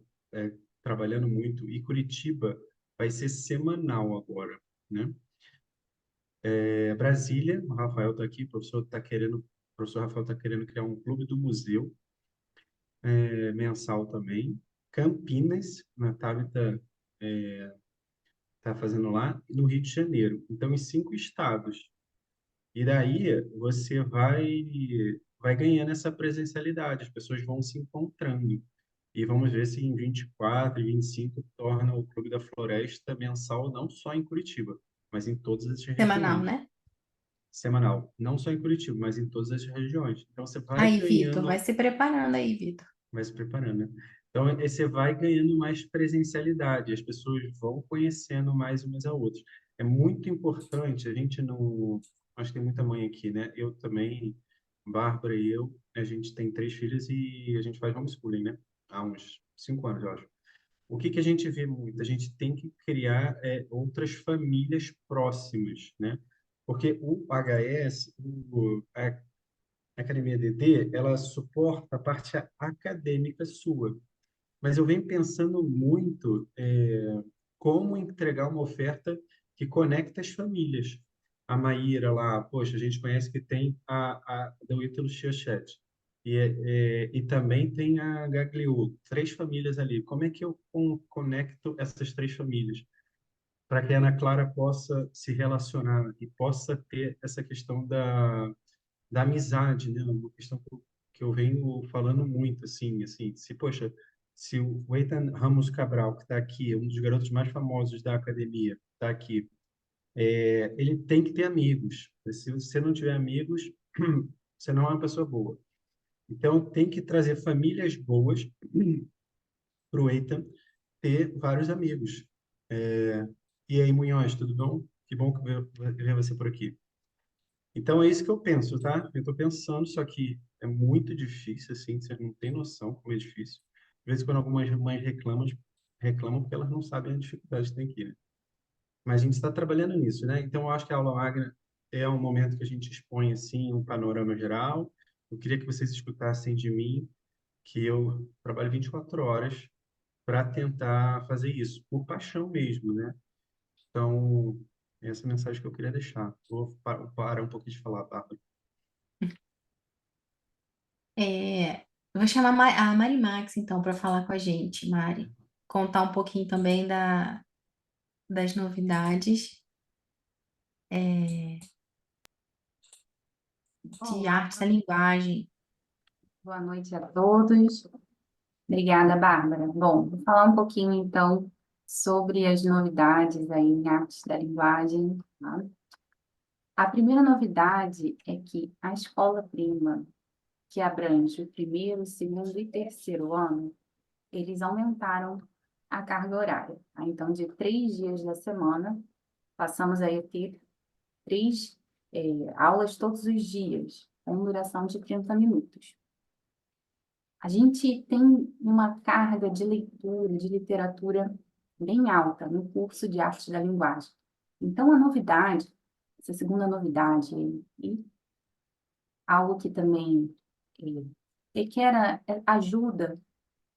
Speaker 6: trabalhando muito. E Curitiba vai ser semanal agora, né? Brasília, o Rafael está aqui, o professor Rafael está querendo criar um clube do museu, mensal também. Campinas, na Tabita está fazendo lá, e no Rio de Janeiro. Então, em 5 estados. E daí você vai ganhando essa presencialidade, as pessoas vão se encontrando. E vamos ver se em 24 e 25 torna o Clube da Floresta mensal, não só em Curitiba, mas em todas as
Speaker 3: Semanal,
Speaker 6: regiões.
Speaker 3: né?
Speaker 6: Semanal, não só em Curitiba, mas em todas as regiões. Então você vai
Speaker 3: Aí, Vitor, vai
Speaker 6: ganhando,
Speaker 3: se preparando aí, Vitor.
Speaker 6: vai se preparando, né? Então você vai ganhando mais presencialidade, as pessoas vão conhecendo mais umas a outras. É muito importante, a gente não, acho que tem muita mãe aqui, né? Eu também, Bárbara e eu, a gente tem 3 filhas e a gente faz homeschooling, né? Há uns 5 anos, eu acho. O que que a gente vê muito? A gente tem que criar outras famílias próximas, né? Porque o HS, a Academia DD, ela suporta a parte acadêmica sua. Mas eu venho pensando muito como entregar uma oferta que conecta as famílias. A Maíra lá, poxa, a gente conhece que tem a do Ítalo Chiachete. E também tem a Gagliou, 3 famílias ali. Como é que eu conecto essas 3 famílias? Para que a Ana Clara possa se relacionar e possa ter essa questão da amizade, né? Uma questão que eu venho falando muito, assim, poxa, se o Eitan Ramos Cabral, que está aqui, um dos garotos mais famosos da academia, está aqui, ele tem que ter amigos. Se você não tiver amigos, você não é uma pessoa boa. Então, tem que trazer famílias boas para o Eitan ter vários amigos. E aí, Munhoz, tudo bom? Que bom que ver você por aqui. Então é isso que eu penso, tá? Eu estou pensando, só que é muito difícil, assim, você não tem noção como é difícil. Às vezes, quando algumas mães reclamam porque elas não sabem a dificuldade que tem aqui, né? Mas a gente está trabalhando nisso, né? Então, eu acho que a aula magna é um momento que a gente expõe, assim, um panorama geral. Eu queria que vocês escutassem de mim que eu trabalho 24 horas para tentar fazer isso, por paixão mesmo, né? Então, essa é a mensagem que eu queria deixar. Vou parar um pouquinho de falar, Bárbara.
Speaker 3: Eu vou chamar a Mari Max, então, para falar com a gente, Mari. Contar um pouquinho também das novidades de
Speaker 1: Olá,
Speaker 3: arte da linguagem.
Speaker 1: boa noite a todos. Obrigada, Bárbara. Bom, vou falar um pouquinho então sobre as novidades aí em artes da linguagem, tá? A primeira novidade é que a Escola Prima, que abrange o primeiro, segundo e terceiro ano, eles aumentaram a carga horária, tá? Então, de 3 dias da semana, passamos aí a ter 3 aulas todos os dias, com duração de 30 minutos. A gente tem uma carga de leitura, de literatura bem alta no curso de Arte da Linguagem. Então, a novidade, essa segunda novidade, e algo que também requer ajuda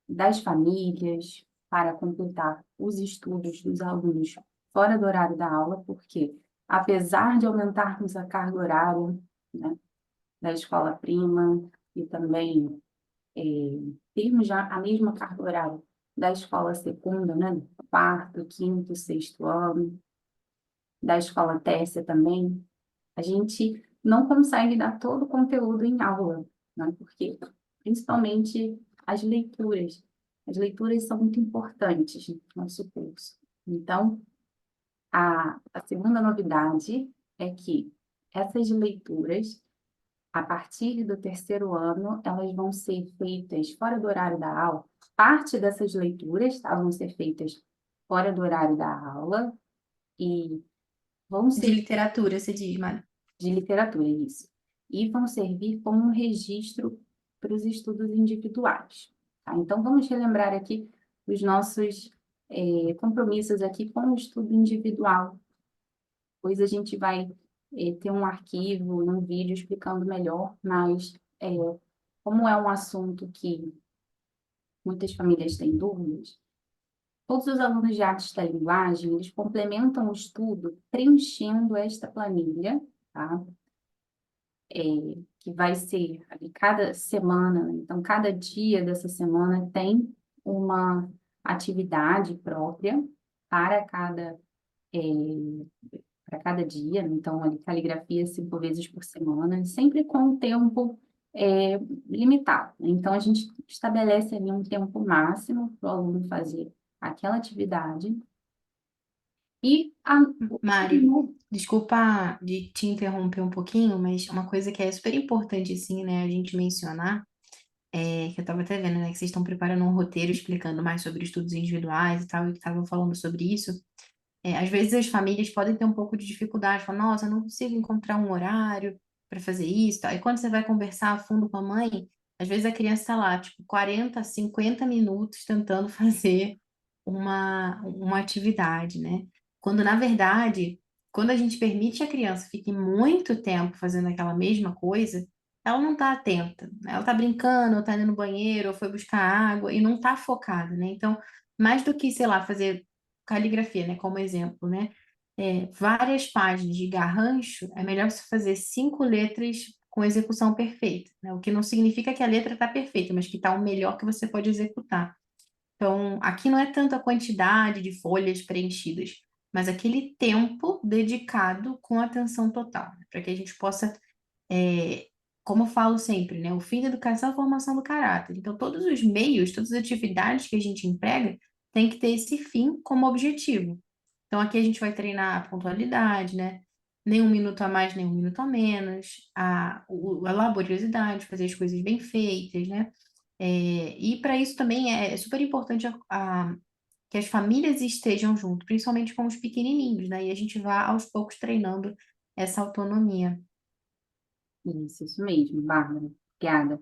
Speaker 1: das famílias para completar os estudos dos alunos fora do horário da aula, porque apesar de aumentarmos a carga horária, né, da escola prima e também termos já a mesma carga horária da escola secunda, né, quarto, quinto, sexto ano, da escola tércia também, a gente não consegue dar todo o conteúdo em aula, né? Porque principalmente as leituras. As leituras são muito importantes no nosso curso. Então, a segunda novidade é que essas leituras, a partir do terceiro ano, elas vão ser feitas fora do horário da aula. Parte dessas leituras, tá, vão ser feitas fora do horário da aula e vão
Speaker 3: De
Speaker 1: ser
Speaker 3: literatura, você diz, Mari.
Speaker 1: de literatura, isso. E vão servir como um registro para os estudos individuais. Tá? Então, vamos relembrar aqui os nossos compromissos aqui com o estudo individual. Depois a gente vai ter um arquivo, um vídeo explicando melhor, mas como é um assunto que muitas famílias têm dúvidas, todos os alunos de artes da linguagem, eles complementam o estudo preenchendo esta planilha, tá? Que vai ser ali cada semana, então cada dia dessa semana tem uma atividade própria para cada dia, então ali caligrafia 5 vezes por semana, sempre com um tempo limitado. Então a gente estabelece ali um tempo máximo para o aluno fazer aquela atividade e
Speaker 3: Mário, desculpa de te interromper um pouquinho, mas uma coisa que é super importante, assim, né, a gente mencionar, que eu estava até vendo, né, que vocês estão preparando um roteiro explicando mais sobre estudos individuais e tal, e que estavam falando sobre isso. Às vezes as famílias podem ter um pouco de dificuldade, falam, nossa, eu não consigo encontrar um horário para fazer isso, tal. E quando você vai conversar a fundo com a mãe, às vezes a criança está lá, tipo, 40, 50 minutos tentando fazer uma atividade, né? Quando, na verdade, quando a gente permite a criança fique muito tempo fazendo aquela mesma coisa, ela não está atenta, né? Ela está brincando, ou está indo no banheiro, ou foi buscar água, e não está focada, né? Então, mais do que, sei lá, fazer caligrafia, né, como exemplo, né? Várias páginas de garrancho, é melhor você fazer 5 letras com execução perfeita, né? O que não significa que a letra está perfeita, mas que está o melhor que você pode executar. Então, aqui não é tanto a quantidade de folhas preenchidas, mas aquele tempo dedicado com atenção total, né? Para que a gente possa, como eu falo sempre, né? O fim da educação é a formação do caráter. Então, todos os meios, todas as atividades que a gente emprega tem que ter esse fim como objetivo. Então, aqui a gente vai treinar a pontualidade, né? Nem 1 minuto a mais, nem 1 minuto a menos, a laboriosidade, fazer as coisas bem feitas, né? E para isso também é super importante que as famílias estejam junto, principalmente com os pequenininhos, né? E a gente vá aos poucos treinando essa autonomia.
Speaker 1: isso mesmo, Bárbara. Obrigada.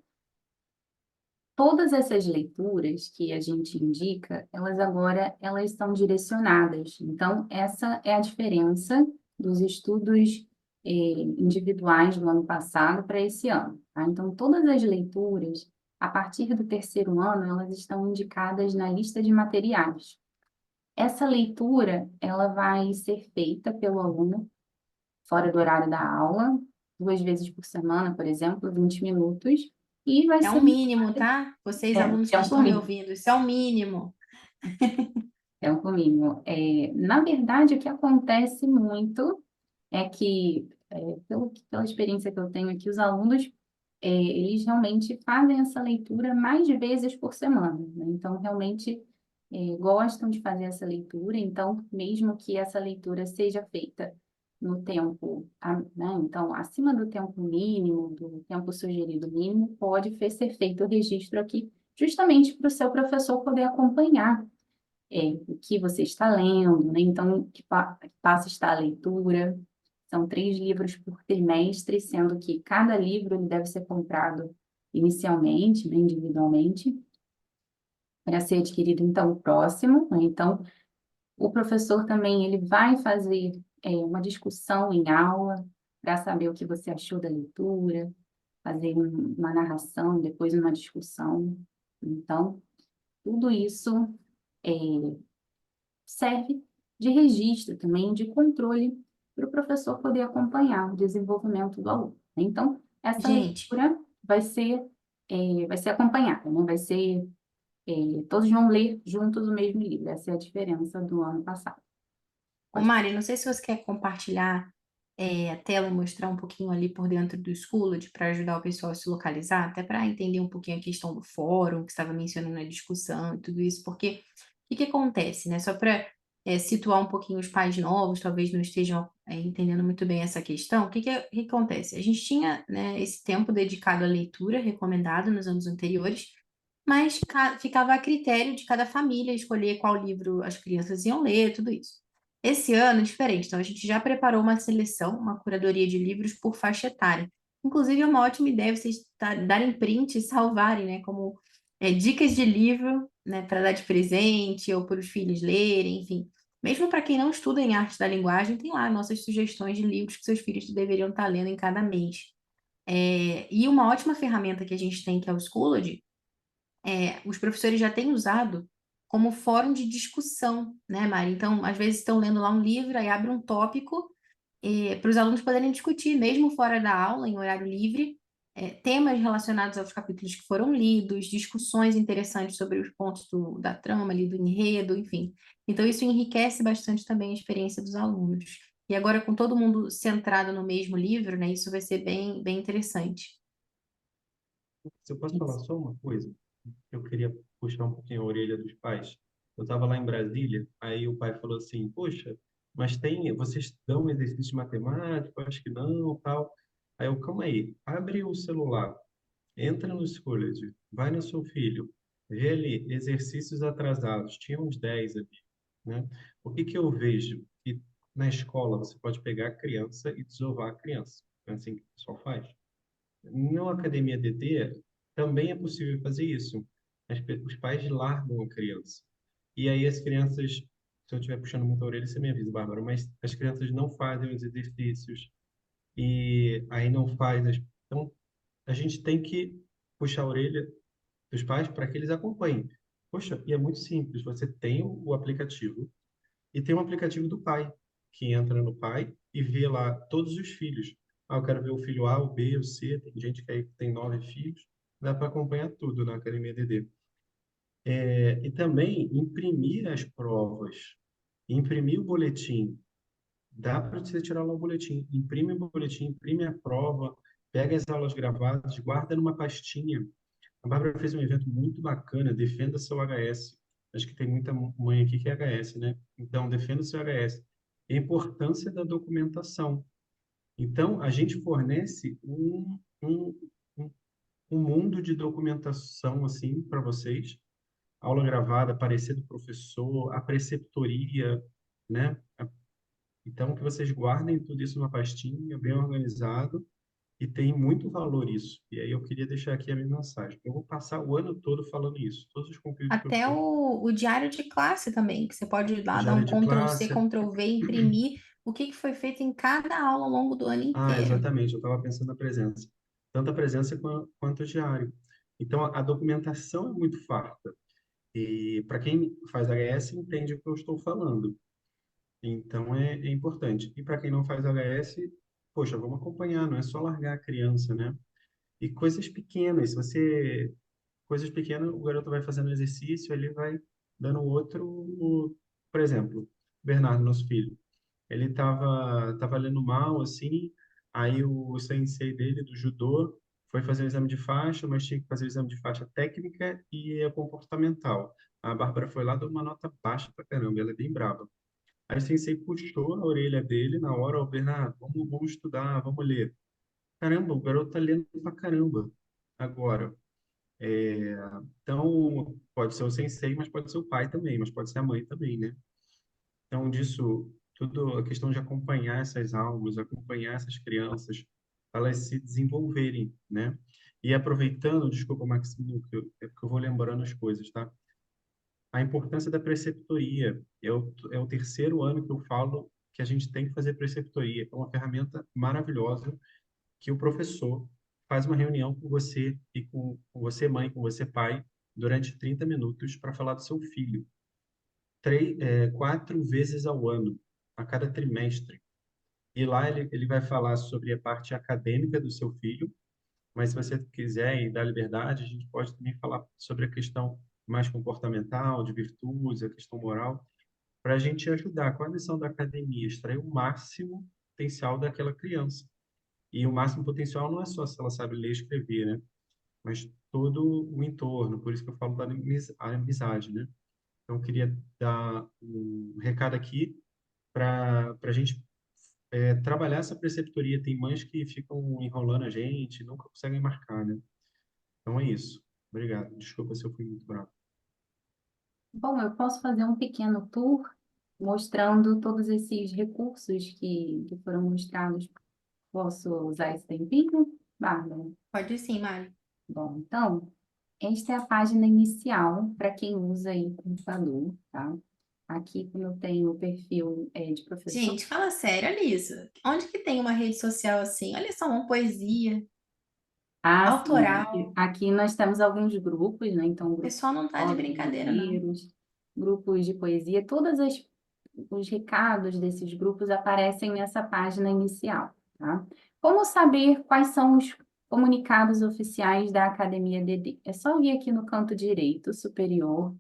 Speaker 1: Todas essas leituras que a gente indica, elas são direcionadas. Então, essa é a diferença dos estudos individuais do ano passado para esse ano, tá? Então, todas as leituras, a partir do terceiro ano, elas estão indicadas na lista de materiais. Essa leitura, ela vai ser feita pelo aluno fora do horário da aula, 2 vezes por semana, por exemplo, 20 minutos, e vai
Speaker 3: É
Speaker 1: ser
Speaker 3: o mínimo, tá? Vocês, alunos que
Speaker 1: tempo
Speaker 3: estão me
Speaker 1: mínimo.
Speaker 3: ouvindo, isso é o mínimo.
Speaker 1: Tempo mínimo. Na verdade, o que acontece muito é que, pela experiência que eu tenho aqui, os alunos, eles realmente fazem essa leitura mais de vezes por semana, né? Então, realmente, gostam de fazer essa leitura. Então, mesmo que essa leitura seja feita no tempo, né? Então, acima do tempo mínimo, do tempo sugerido mínimo, pode ser feito o registro aqui, justamente para o seu professor poder acompanhar o que você está lendo, né? Então, que passo está a leitura. São 3 livros por trimestre, sendo que cada livro ele deve ser comprado inicialmente, né, individualmente, para ser adquirido, então, o próximo, né? Então, o professor também ele vai fazer uma discussão em aula para saber o que você achou da leitura, fazer uma narração, depois uma discussão. Então, tudo isso é, serve de registro também, de controle, para o professor poder acompanhar o desenvolvimento do aluno. Então, essa
Speaker 3: Gente,
Speaker 1: leitura vai ser acompanhada, né? Todos vão ler juntos o mesmo livro. Essa é a diferença do ano passado.
Speaker 3: ô
Speaker 1: Pode.
Speaker 3: Mari, não sei se você quer compartilhar a tela e mostrar um pouquinho ali por dentro do Schoology para ajudar o pessoal a se localizar, até para entender um pouquinho a questão do fórum, que estava mencionando na discussão e tudo isso, porque o que que acontece, né? Só para situar um pouquinho os pais novos, talvez não estejam entendendo muito bem essa questão, o que que acontece? A gente tinha, né, esse tempo dedicado à leitura recomendado nos anos anteriores, mas ficava a critério de cada família escolher qual livro as crianças iam ler, tudo isso. Esse ano é diferente, então a gente já preparou uma seleção, uma curadoria de livros por faixa etária. Inclusive, é uma ótima ideia vocês darem print e salvarem, né, como dicas de livro, né, para dar de presente ou para os filhos lerem, enfim. Mesmo para quem não estuda em arte da linguagem, tem lá nossas sugestões de livros que seus filhos deveriam estar lendo em cada mês. E uma ótima ferramenta que a gente tem, que é o Schoology, os professores já têm usado como fórum de discussão, né, Mari? Então, às vezes estão lendo lá um livro, aí abre um tópico para os alunos poderem discutir, mesmo fora da aula, em horário livre, temas relacionados aos capítulos que foram lidos, discussões interessantes sobre os pontos da trama, ali, do enredo, enfim. Então, isso enriquece bastante também a experiência dos alunos. E agora, com todo mundo centrado no mesmo livro, né, isso vai ser bem, bem interessante.
Speaker 6: Se eu posso falar só uma coisa, eu queria puxar um pouquinho a orelha dos pais. Eu estava lá em Brasília, aí o pai falou assim: Poxa, mas vocês dão exercício de matemática? Eu acho que não, tal. Aí eu, calma aí, abre o celular, entra no Schoology, vai no seu filho, vê ali exercícios atrasados, tinha uns 10 ali, né? O que que eu vejo? Que na escola você pode pegar a criança e desovar a criança. É assim que o pessoal faz. Na Academia DD também é possível fazer isso. Os pais largam a criança. E aí as crianças, se eu estiver puxando muito a orelha, você me avisa, Bárbara, mas as crianças não fazem os exercícios e aí não faz. Então, a gente tem que puxar a orelha dos pais para que eles acompanhem. Poxa, e é muito simples. Você tem o aplicativo e tem um aplicativo do pai, que entra no pai e vê lá todos os filhos. Ah, eu quero ver o filho A, o B, o C. Tem gente que aí tem 9 filhos. Dá para acompanhar tudo na Academia DD. E também imprimir as provas, imprimir o boletim. Dá para você tirar lá o boletim. Imprime o boletim, imprime a prova, pega as aulas gravadas, guarda numa pastinha. A Bárbara fez um evento muito bacana, Defenda Seu HS. Acho que tem muita mãe aqui que é HS, né? Então, defenda o seu HS. E a importância da documentação. Então, a gente fornece um, um mundo de documentação, assim, para vocês. Aula gravada, parecer do professor, a preceptoria, né? Então, que vocês guardem tudo isso numa pastinha, bem organizado, e tem muito valor isso. E aí eu queria deixar aqui a minha mensagem. Eu vou passar o ano todo falando isso. Todos os conteúdos que eu
Speaker 3: Até
Speaker 6: for,
Speaker 3: o diário de classe também, que você pode ir lá dar
Speaker 6: diário
Speaker 3: um
Speaker 6: de
Speaker 3: Ctrl+C,
Speaker 6: classe.
Speaker 3: Ctrl+V, imprimir o que que foi feito em cada aula ao longo do ano
Speaker 6: Ah,
Speaker 3: inteiro.
Speaker 6: exatamente. Eu estava pensando na presença. Tanto a presença quanto o diário. Então, a documentação é muito farta. E para quem faz HS, entende o que eu estou falando. Então, é importante. E para quem não faz HS, poxa, vamos acompanhar, não é só largar a criança, né? E coisas pequenas. Se você coisas pequenas, o garoto vai fazendo exercício, ele vai dando outro. Por exemplo, Bernardo, nosso filho, ele tava lendo mal, assim, aí o sensei dele, do judô, foi fazer o exame de faixa, mas tinha que fazer o exame de faixa técnica e comportamental. A Bárbara foi lá, deu uma nota baixa pra caramba, ela é bem brava. Aí o sensei puxou a orelha dele na hora, ó, Bernardo, vamos estudar, vamos ler. Caramba, o garoto tá lendo pra caramba agora. Então, pode ser o sensei, mas pode ser o pai também, mas pode ser a mãe também, né? Então, disso, tudo a questão de acompanhar essas almas, acompanhar essas crianças, elas se desenvolverem, né? E aproveitando, desculpa, Maximo, é porque eu vou lembrando as coisas, tá? A importância da preceptoria. É o terceiro ano que eu falo que a gente tem que fazer preceptoria. É uma ferramenta maravilhosa que o professor faz uma reunião com você e com você, mãe, com você, pai, durante 30 minutos para falar do seu filho. 4 vezes ao ano, a cada trimestre. E lá ele vai falar sobre a parte acadêmica do seu filho, mas se você quiser e dar liberdade, a gente pode também falar sobre a questão mais comportamental, de virtudes, a questão moral, para a gente ajudar com a missão da academia, extrair o máximo potencial daquela criança. E o máximo potencial não é só se ela sabe ler e escrever, né? Mas todo o entorno, por isso que eu falo da amizade, né? Então, eu queria dar um recado aqui para a gente trabalhar essa preceptoria. Tem mães que ficam enrolando a gente, nunca conseguem marcar, né? Então é isso. Obrigado. Desculpa se eu fui muito bravo.
Speaker 1: Bom, eu posso fazer um pequeno tour mostrando todos esses recursos que foram mostrados. Posso usar esse tempinho, Bárbara?
Speaker 3: Pode sim, Mari.
Speaker 1: Bom, então, esta é a página inicial para quem usa aí computador, tá? Aqui, como eu tenho o perfil de professor.
Speaker 3: Gente, fala sério, olha isso. Onde que tem uma rede social assim? Olha só, uma poesia
Speaker 1: Ah, sim.
Speaker 3: autoral.
Speaker 1: Aqui nós temos alguns grupos, né? Então,
Speaker 3: O
Speaker 1: grupos
Speaker 3: pessoal não tá de
Speaker 1: de
Speaker 3: brincadeira, não.
Speaker 1: livros, grupos de poesia, os recados desses grupos aparecem nessa página inicial, tá? Como saber quais são os comunicados oficiais da Academia DD? É só vir aqui no canto direito superior,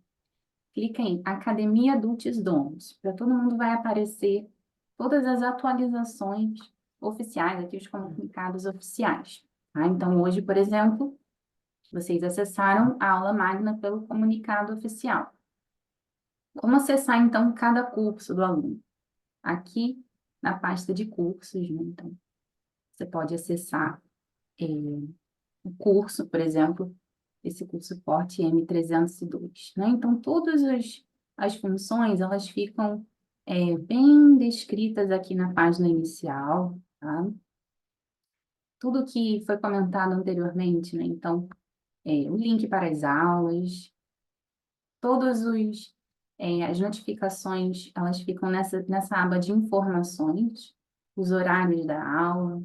Speaker 1: clica em Academia Dulcis Domus. Para todo mundo vai aparecer todas as atualizações oficiais, aqui os comunicados oficiais. Tá? Então, hoje, por exemplo, vocês acessaram a aula magna pelo comunicado oficial. Como acessar, então, cada curso do aluno? Aqui na pasta de cursos, né? Então, você pode acessar o curso, por exemplo, esse curso Forte M302, né? Então, as funções, elas ficam bem descritas aqui na página inicial, tá? Tudo que foi comentado anteriormente, né? Então, o link para as aulas, todos as notificações, elas ficam nessa aba de informações, os horários da aula,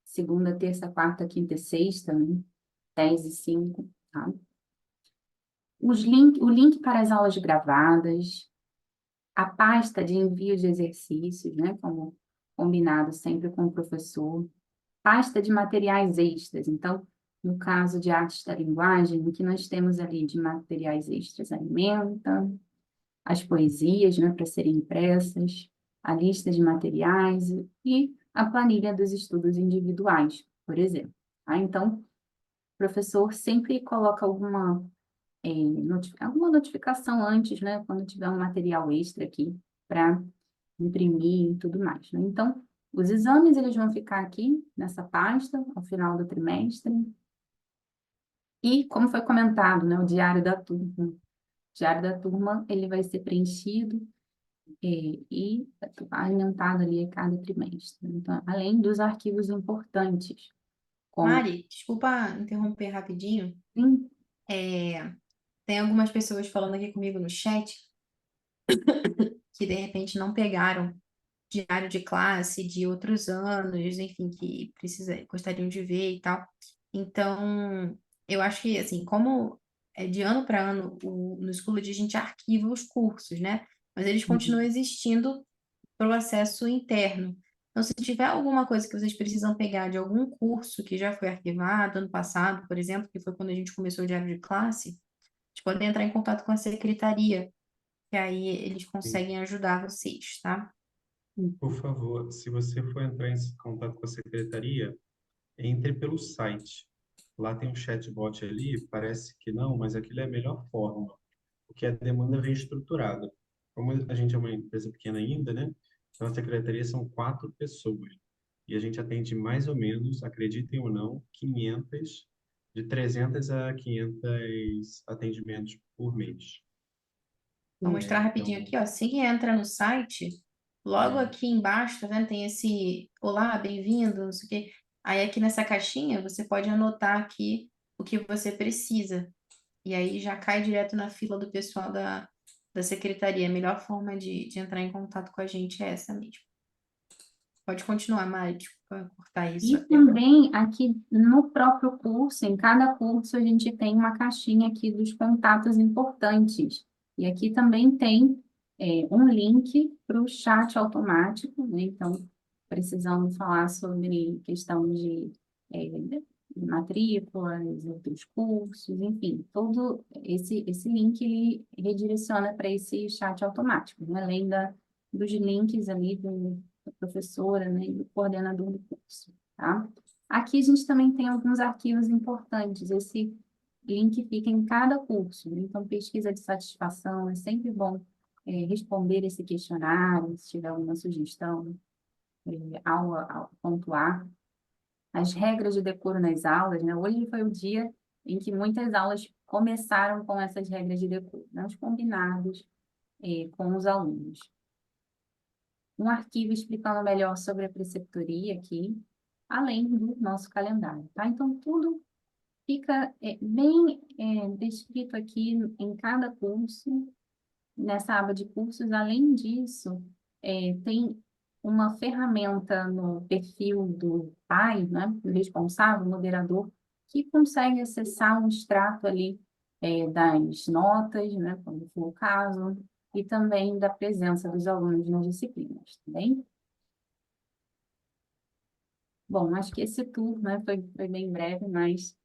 Speaker 1: segunda, terça, quarta, quinta e sexta, né? 10 e 5, tá? O link para as aulas gravadas, a pasta de envio de exercícios, né? Como combinado sempre com o professor, pasta de materiais extras. Então, no caso de artes da linguagem, o que nós temos ali de materiais extras? Alimenta, as poesias, né, para serem impressas, a lista de materiais e a planilha dos estudos individuais, por exemplo. Tá? Então, o professor sempre coloca alguma notificação antes, né, quando tiver um material extra aqui para imprimir e tudo mais, né? Então, os exames eles vão ficar aqui nessa pasta ao final do trimestre. E, como foi comentado, né, o diário da turma. O diário da turma ele vai ser preenchido e alimentado ali a cada trimestre. Então, além dos arquivos importantes, como
Speaker 3: Mari, desculpa interromper rapidinho.
Speaker 1: sim,
Speaker 3: É, tem algumas pessoas falando aqui comigo no chat que de repente não pegaram diário de classe de outros anos, enfim, que gostariam de ver e tal. Então, eu acho que, assim, como é de ano para ano, no Schoology a gente arquiva os cursos, né? Mas eles continuam existindo pelo acesso interno. Então, se tiver alguma coisa que vocês precisam pegar de algum curso que já foi arquivado ano passado, por exemplo, que foi quando a gente começou o diário de classe, vocês podem entrar em contato com a secretaria, que aí eles conseguem ajudar vocês, tá?
Speaker 6: Por favor, se você for entrar em contato com a secretaria, entre pelo site. Lá tem um chatbot ali, parece que não, mas aquilo é a melhor forma, porque a demanda vem estruturada. Como a gente é uma empresa pequena ainda, né? Então, a secretaria são 4 pessoas. E a gente atende mais ou menos, acreditem ou não, 500 de 300 a 500 atendimentos por mês.
Speaker 3: Vou mostrar rapidinho
Speaker 6: Então,
Speaker 3: aqui, ó. Assim que entra no site, logo aqui embaixo, tá vendo? Tem esse olá, bem-vindo, não sei o quê. Aí aqui nessa caixinha você pode anotar aqui o que você precisa. E aí já cai direto na fila do pessoal da secretaria. A melhor forma de entrar em contato com a gente é essa mesmo. Pode continuar, Mari, desculpa cortar isso
Speaker 1: E
Speaker 3: até.
Speaker 1: também aqui no próprio curso, em cada curso, a gente tem uma caixinha aqui dos contatos importantes. E aqui também tem um link para o chat automático, né? Então, precisamos falar sobre questão de matrículas, outros cursos, enfim, todo esse link ele redireciona para esse chat automático, né? Além dos links ali da professora, né, e do coordenador do curso. Tá? Aqui a gente também tem alguns arquivos importantes. Esse link fica em cada curso. Então, pesquisa de satisfação, é sempre bom responder esse questionário, se tiver alguma sugestão ao pontuar. As regras de decoro nas aulas, né? Hoje foi o dia em que muitas aulas começaram com essas regras de decoro, né? Os combinados com os alunos. Um arquivo explicando melhor sobre a preceptoria aqui, além do nosso calendário, tá? Então, tudo fica bem descrito aqui em cada curso, nessa aba de cursos. Além disso, tem uma ferramenta no perfil do pai, né, do responsável, moderador, que consegue acessar um extrato ali das notas, né, quando for o caso, e também da presença dos alunos nas disciplinas, tá bem? Bom, acho que esse tour, né, foi bem breve, mas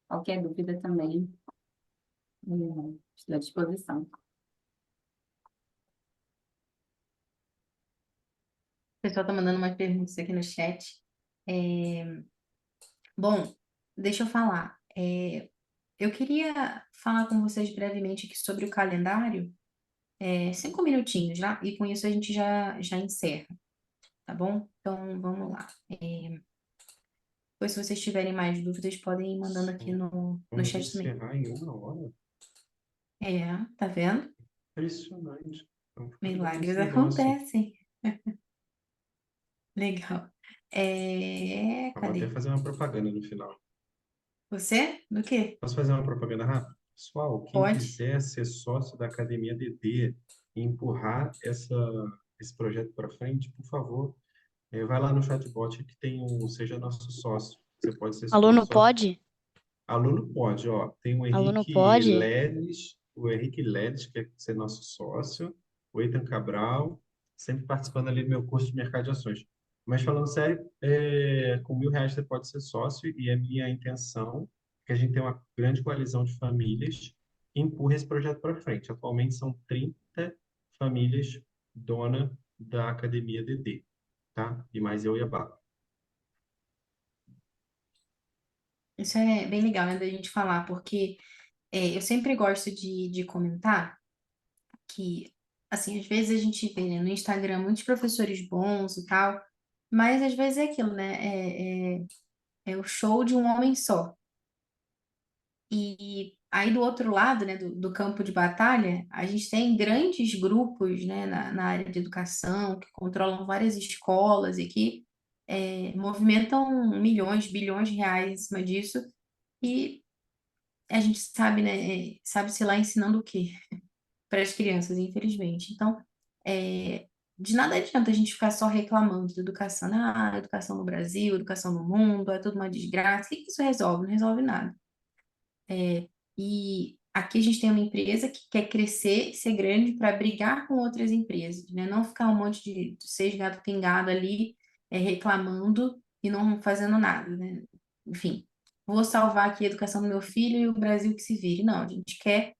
Speaker 1: qualquer dúvida também estou à disposição.
Speaker 3: O pessoal tá mandando umas perguntas aqui no chat. Bom, deixa eu falar. Eu queria falar com vocês brevemente aqui sobre o calendário, 5 minutinhos, já, e com isso a gente já encerra, tá bom? Então, vamos lá. Depois, se vocês tiverem mais dúvidas, podem ir mandando aqui no
Speaker 6: vamos
Speaker 3: chat também.
Speaker 6: encerrar em 1 hora?
Speaker 3: Tá vendo?
Speaker 6: Impressionante. Vamos ficar ligado
Speaker 3: Milagres
Speaker 6: nesse negócio.
Speaker 3: acontecem. Legal.
Speaker 6: Vou até
Speaker 3: Cadê?
Speaker 6: fazer uma propaganda no final.
Speaker 3: Você? Do quê?
Speaker 6: Posso fazer uma propaganda rápida? Pessoal, quem
Speaker 3: Pode?
Speaker 6: quiser ser sócio da Academia DD e empurrar esse projeto para frente, por favor, vai lá no chatbot que tem um Seja Nosso Sócio. Você pode ser
Speaker 7: Aluno
Speaker 6: sócio.
Speaker 7: pode?
Speaker 6: Aluno pode, ó. Tem
Speaker 7: Aluno pode?
Speaker 6: O Henrique Leles, que quer ser nosso sócio, o Eitan Cabral, sempre participando ali do meu curso de mercado de ações. Mas falando sério, com R$ 1.000 você pode ser sócio e a minha intenção é que a gente tenha uma grande coalizão de famílias que empurre esse projeto para frente. Atualmente são 30 famílias dona da Academia DD, tá? E mais eu e a Bárbara.
Speaker 3: Isso é bem legal, né, da gente falar, porque eu sempre gosto de comentar que, assim, às vezes a gente vê, né, no Instagram muitos professores bons e tal, mas às vezes é aquilo, né? É o show de um homem só. E aí do outro lado, né, do campo de batalha, a gente tem grandes grupos, né, na área de educação, que controlam várias escolas e que movimentam milhões, bilhões de reais em cima disso. E a gente sabe, né, sabe-se lá ensinando o quê para as crianças, infelizmente. Então, de nada adianta a gente ficar só reclamando de educação. Ah, educação no Brasil, educação no mundo, é tudo uma desgraça. O que isso resolve? Não resolve nada. E aqui a gente tem uma empresa que quer crescer, ser grande para brigar com outras empresas, né? Não ficar um monte de seis gato pingado ali reclamando e não fazendo nada, né? Enfim, vou salvar aqui a educação do meu filho e o Brasil que se vire. Não, a gente quer,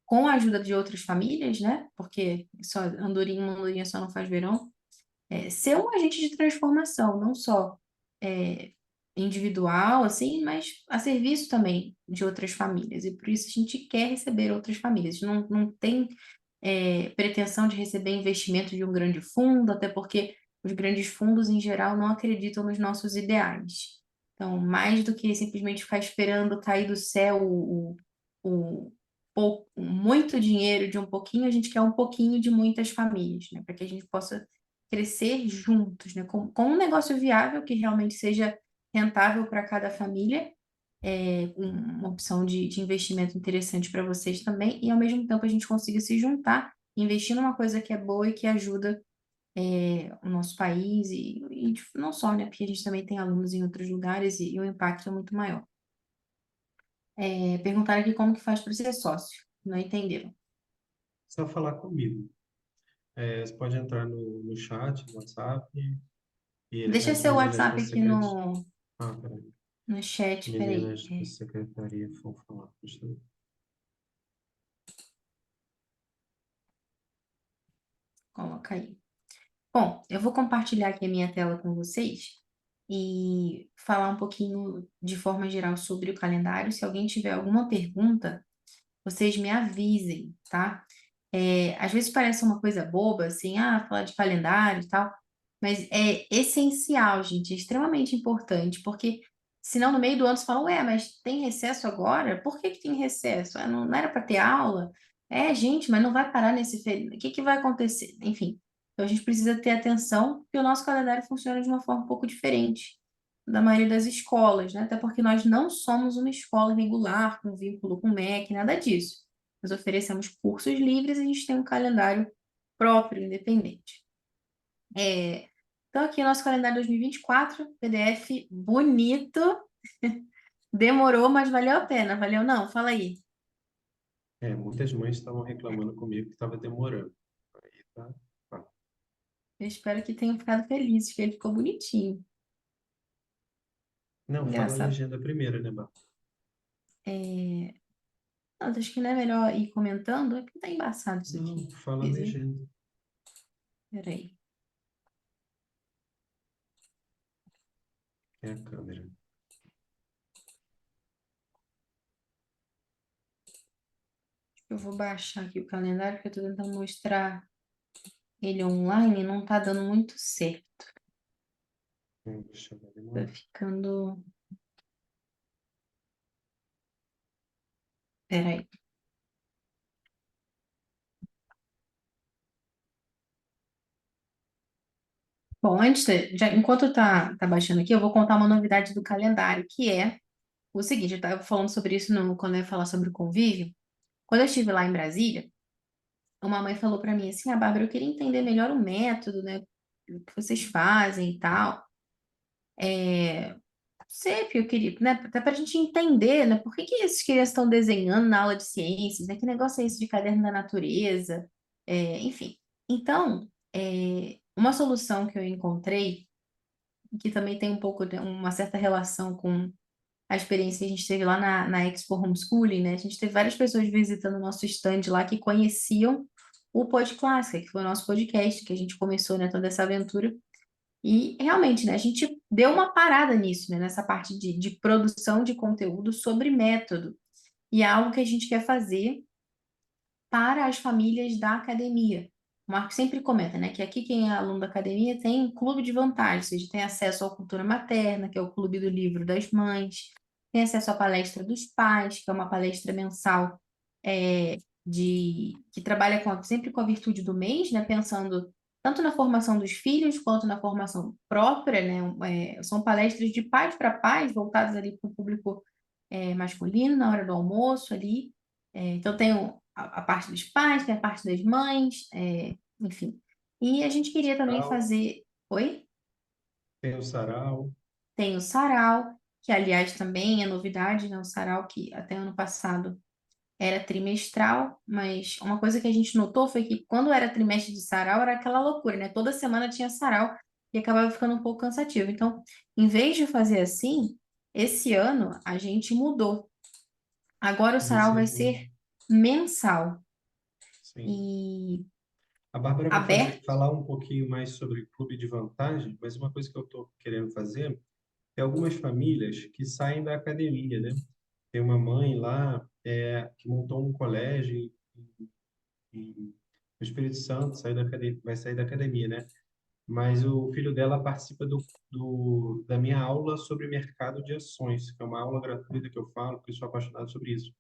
Speaker 3: com a ajuda de outras famílias, né? Porque só andorinha só não faz verão, ser um agente de transformação, não só individual, assim, mas a serviço também de outras famílias. E por isso a gente quer receber outras famílias. Não tem pretensão de receber investimento de um grande fundo, até porque os grandes fundos, em geral, não acreditam nos nossos ideais. Então, mais do que simplesmente ficar esperando cair do céu muito dinheiro de um pouquinho, a gente quer um pouquinho de muitas famílias, né? Para que a gente possa crescer juntos, né? Com um negócio viável que realmente seja rentável para cada família, uma opção de investimento interessante para vocês também, e ao mesmo tempo a gente consiga se juntar, investir numa coisa que é boa e que ajuda o nosso país e não só, né? Porque a gente também tem alunos em outros lugares e o impacto é muito maior. Perguntaram aqui como que faz para ser sócio. Não entenderam.
Speaker 6: Só falar comigo. Você pode entrar no chat, no WhatsApp, e
Speaker 3: Deixa
Speaker 6: as
Speaker 3: seu
Speaker 6: meninas
Speaker 3: WhatsApp
Speaker 6: da
Speaker 3: aqui
Speaker 6: secretaria.
Speaker 3: no,
Speaker 6: Ah, peraí.
Speaker 3: no chat, peraí.
Speaker 6: Meninas da secretaria vão falar. Deixa eu...
Speaker 3: Coloca aí. Bom, eu vou compartilhar aqui a minha tela com vocês e falar um pouquinho de forma geral sobre o calendário. Se alguém tiver alguma pergunta, vocês me avisem, tá? Às vezes parece uma coisa boba, assim, falar de calendário e tal, mas é essencial, gente, é extremamente importante, porque senão no meio do ano você fala, ué, mas tem recesso agora? Por que que tem recesso? Não era para ter aula? Gente, mas não vai parar nesse feriado. O que que vai acontecer? Enfim, então a gente precisa ter atenção, porque o nosso calendário funciona de uma forma um pouco diferente da maioria das escolas, né? Até porque nós não somos uma escola regular, com vínculo com o MEC, nada disso. Nós oferecemos cursos livres e a gente tem um calendário próprio, independente. Então, aqui o nosso calendário 2024, PDF bonito. Demorou, mas valeu a pena. Valeu não? Fala aí.
Speaker 6: Muitas mães estavam reclamando comigo que estava demorando. Aí tá. Tá.
Speaker 3: Eu espero que tenham ficado felizes, que ele ficou bonitinho.
Speaker 6: Não, fala a
Speaker 3: Engraçado.
Speaker 6: legenda primeiro, né, Bá?
Speaker 3: Não, acho que não é melhor ir comentando, é porque tá embaçado isso
Speaker 6: Não,
Speaker 3: aqui.
Speaker 6: fala a
Speaker 3: Quer dizer,
Speaker 6: legenda.
Speaker 3: peraí.
Speaker 6: É a câmera.
Speaker 3: Eu vou baixar aqui o calendário, porque eu tô tentando mostrar ele online e não tá dando muito certo.
Speaker 6: Deixa eu
Speaker 3: Tá
Speaker 6: demorar.
Speaker 3: ficando. Peraí. Bom, enquanto tá baixando aqui, eu vou contar uma novidade do calendário, que é o seguinte, eu estava falando sobre isso quando eu ia falar sobre o convívio. Quando eu estive lá em Brasília, uma mãe falou para mim assim, Bárbara, eu queria entender melhor o método, né, o que vocês fazem e tal. Sempre eu queria, né, até para a gente entender, né, por que que esses crianças estão desenhando na aula de ciências, né, que negócio é esse de caderno da natureza, enfim. Então, uma solução que eu encontrei, que também tem um pouco de uma certa relação com a experiência que a gente teve lá na Expo Homeschooling, né? A gente teve várias pessoas visitando o nosso stand lá que conheciam o Pod Clássica, que foi o nosso podcast, que a gente começou, né, toda essa aventura. E realmente, né, a gente deu uma parada nisso, né, nessa parte de produção de conteúdo sobre método. E é algo que a gente quer fazer para as famílias da academia. O Marco sempre comenta, né, que aqui quem é aluno da academia tem um clube de vantagens, ou seja, tem acesso à cultura materna, que é o clube do livro das mães, tem acesso à palestra dos pais, que é uma palestra mensal que trabalha sempre com a virtude do mês, né, pensando tanto na formação dos filhos quanto na formação própria, né, são palestras de pais para pais, voltadas ali para o público masculino, na hora do almoço ali. Então, tem a parte dos pais, tem a parte das mães, enfim. E a gente queria também
Speaker 6: Sarau,
Speaker 3: fazer. Oi?
Speaker 6: tem o sarau.
Speaker 3: Tem o sarau, que aliás também é novidade, né? O sarau que até ano passado era trimestral, mas uma coisa que a gente notou foi que quando era trimestre de sarau era aquela loucura, né? Toda semana tinha sarau e acabava ficando um pouco cansativo. Então, em vez de fazer assim, esse ano a gente mudou. Agora o sarau vai
Speaker 6: Reserva.
Speaker 3: ser mensal
Speaker 6: Sim.
Speaker 3: e
Speaker 6: A Bárbara vai
Speaker 3: aberto.
Speaker 6: falar um pouquinho mais sobre clube de vantagem, mas uma coisa que eu estou querendo fazer é algumas famílias que saem da academia, né? Tem uma mãe lá que montou um colégio no Espírito Santo, vai sair da academia, né? mas o filho dela participa da minha aula sobre mercado de ações, que é uma aula gratuita que eu falo, porque eu sou apaixonado sobre isso.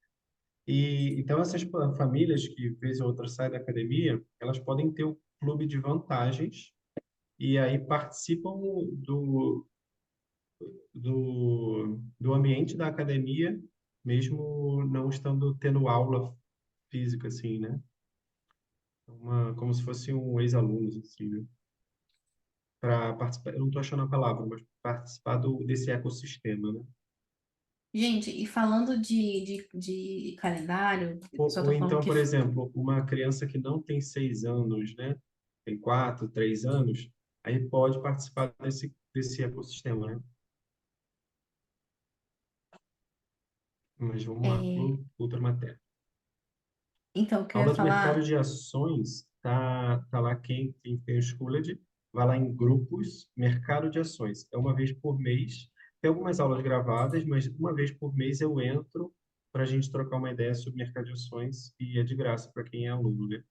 Speaker 6: E então essas famílias que vez ou outra saem da academia, elas podem ter um clube de vantagens e aí participam do ambiente da academia, mesmo não estando tendo aula física, assim, né? Como se fosse um ex-alunos, assim, né? Para participar, eu não estou achando a palavra, mas participar desse ecossistema, né?
Speaker 3: Gente, e falando de calendário, o
Speaker 6: Ou,
Speaker 3: pessoal
Speaker 6: ou
Speaker 3: tá falando
Speaker 6: então,
Speaker 3: que
Speaker 6: por exemplo, uma criança que não tem 6 anos, né? Tem 4, 3 anos, aí pode participar desse ecossistema, né? Mas vamos lá,
Speaker 3: é,
Speaker 6: outra matéria.
Speaker 3: então, o que eu ia
Speaker 6: Aula de mercado
Speaker 3: falar,
Speaker 6: de ações, tá lá quem tem o Schooled, vai lá em grupos, mercado de ações. É uma vez por mês. Tem algumas aulas gravadas, mas uma vez por mês eu entro para a gente trocar uma ideia sobre mercado de ações e é de graça para quem é aluno, né?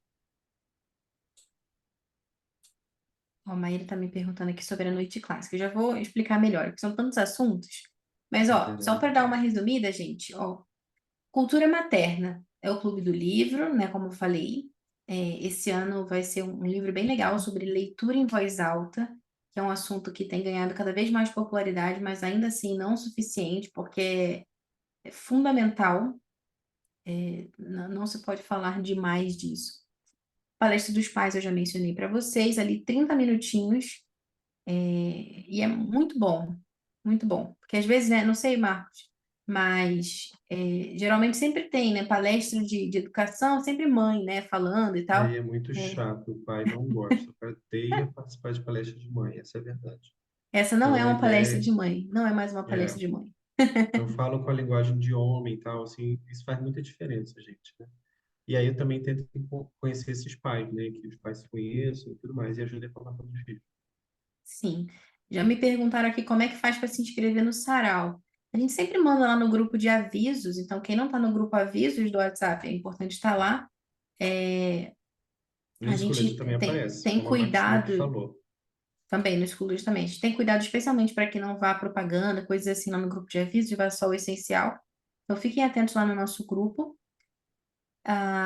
Speaker 3: ó, a Maíra tá me perguntando aqui sobre a noite clássica. Eu já vou explicar melhor, porque são tantos assuntos. Mas,
Speaker 6: É
Speaker 3: ó, só
Speaker 6: verdade.
Speaker 3: para dar uma resumida, gente, ó, cultura materna é o Clube do Livro, né? Como eu falei. Esse ano vai ser um livro bem legal sobre leitura em voz alta, que é um assunto que tem ganhado cada vez mais popularidade, mas ainda assim não o suficiente, porque é fundamental, não se pode falar demais disso. Palestra dos pais eu já mencionei para vocês, ali 30 minutinhos, e é muito bom. Porque às vezes, né, não sei, Marcos, mas geralmente sempre tem, né, palestra de educação, sempre mãe, né, falando e tal.
Speaker 6: Aí é muito
Speaker 3: É,
Speaker 6: chato, o pai não gosta, o pai odeia participar de palestra de mãe, essa é a verdade.
Speaker 3: essa não
Speaker 6: Então
Speaker 3: é
Speaker 6: a
Speaker 3: uma palestra
Speaker 6: ideia
Speaker 3: de mãe, não é mais uma
Speaker 6: é,
Speaker 3: palestra de mãe.
Speaker 6: eu falo com a linguagem de homem e tal, assim, isso faz muita diferença, gente, né? E aí eu também tento conhecer esses pais, né? Que os pais se conheçam e tudo mais, e ajuda a formação dos filhos.
Speaker 3: Sim. Já me perguntaram aqui como é que faz para se inscrever no Sarau. A gente sempre manda lá no grupo de avisos, então quem não está no grupo avisos do WhatsApp, é importante estar lá. É,
Speaker 6: No
Speaker 3: a
Speaker 6: Schooled
Speaker 3: gente
Speaker 6: também aparece,
Speaker 3: tem
Speaker 6: como a Martinha
Speaker 3: cuidado
Speaker 6: falou.
Speaker 3: também no School justamente. Tem cuidado especialmente para que não vá propaganda, coisas assim lá no grupo de avisos, vá só o essencial. Então fiquem atentos lá no nosso grupo.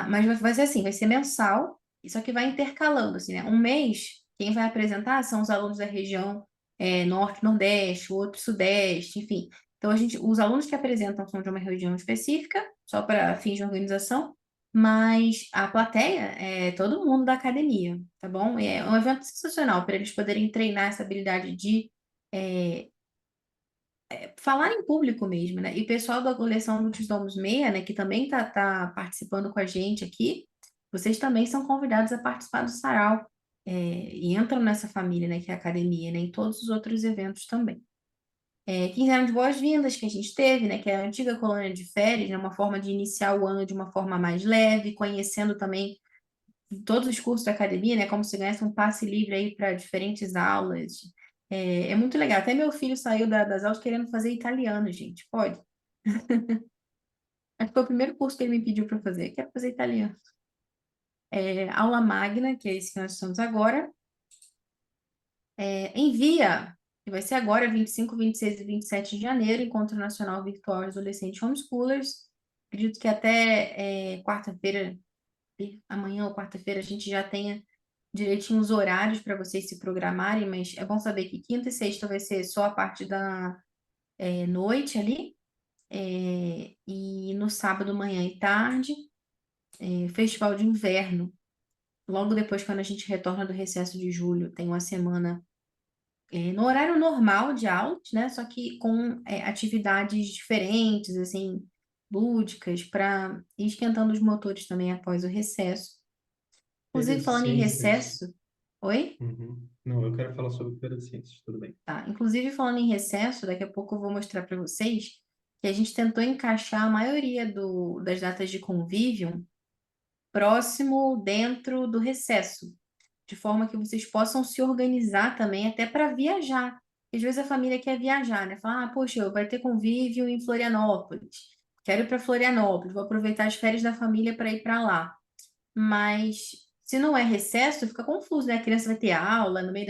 Speaker 3: Mas vai ser assim, vai ser mensal, só que vai intercalando, assim, né? Um mês, quem vai apresentar são os alunos da região Norte, Nordeste, o outro Sudeste, enfim. Então, os alunos que apresentam são de uma região específica, só para fins de organização, mas a plateia é todo mundo da academia, tá bom? É um evento sensacional para eles poderem treinar essa habilidade de é, falar em público mesmo, né? E o pessoal da coleção Lutz Domus Meia, né, que também tá participando com a gente aqui, vocês também são convidados a participar do sarau, e entram nessa família, né, que é a academia, né, em todos os outros eventos também. Quinzena de Boas-Vindas que a gente teve, né, que é a antiga colônia de férias, né, uma forma de iniciar o ano de uma forma mais leve, conhecendo também todos os cursos da academia, né? Como se ganhasse um passe livre aí para diferentes aulas. É muito legal. Até meu filho saiu das aulas querendo fazer italiano, gente. Pode. Acho que foi o primeiro curso que ele me pediu para fazer. Quero fazer italiano. Aula magna, que é esse que nós estamos agora. Envia, que vai ser agora, 25, 26 e 27 de janeiro, Encontro Nacional Virtual de Adolescentes Homeschoolers. Acredito que até quarta-feira, amanhã ou quarta-feira, a gente já tenha direitinho os horários para vocês se programarem, mas é bom saber que quinta e sexta vai ser só a parte da noite ali, e no sábado, manhã e tarde, festival de inverno. Logo depois, quando a gente retorna do recesso de julho, tem uma semana no horário normal de aulas, né? Só que com atividades diferentes, assim, lúdicas, para ir esquentando os motores também após o recesso.
Speaker 6: Feira
Speaker 3: Inclusive,
Speaker 6: de
Speaker 3: falando em
Speaker 6: ciências.
Speaker 3: recesso, oi?
Speaker 6: Uhum. Não, eu quero falar sobre feira de ciências, tudo bem.
Speaker 3: Tá. Inclusive, falando em recesso, daqui a pouco eu vou mostrar para vocês que a gente tentou encaixar a maioria das datas de convívio próximo dentro do recesso, de forma que vocês possam se organizar também até para viajar. Às vezes a família quer viajar, né? Fala, poxa, vai ter convívio em Florianópolis. Quero ir para Florianópolis, vou aproveitar as férias da família para ir para lá. Mas Se não é recesso, fica confuso, né? A criança vai ter aula no meio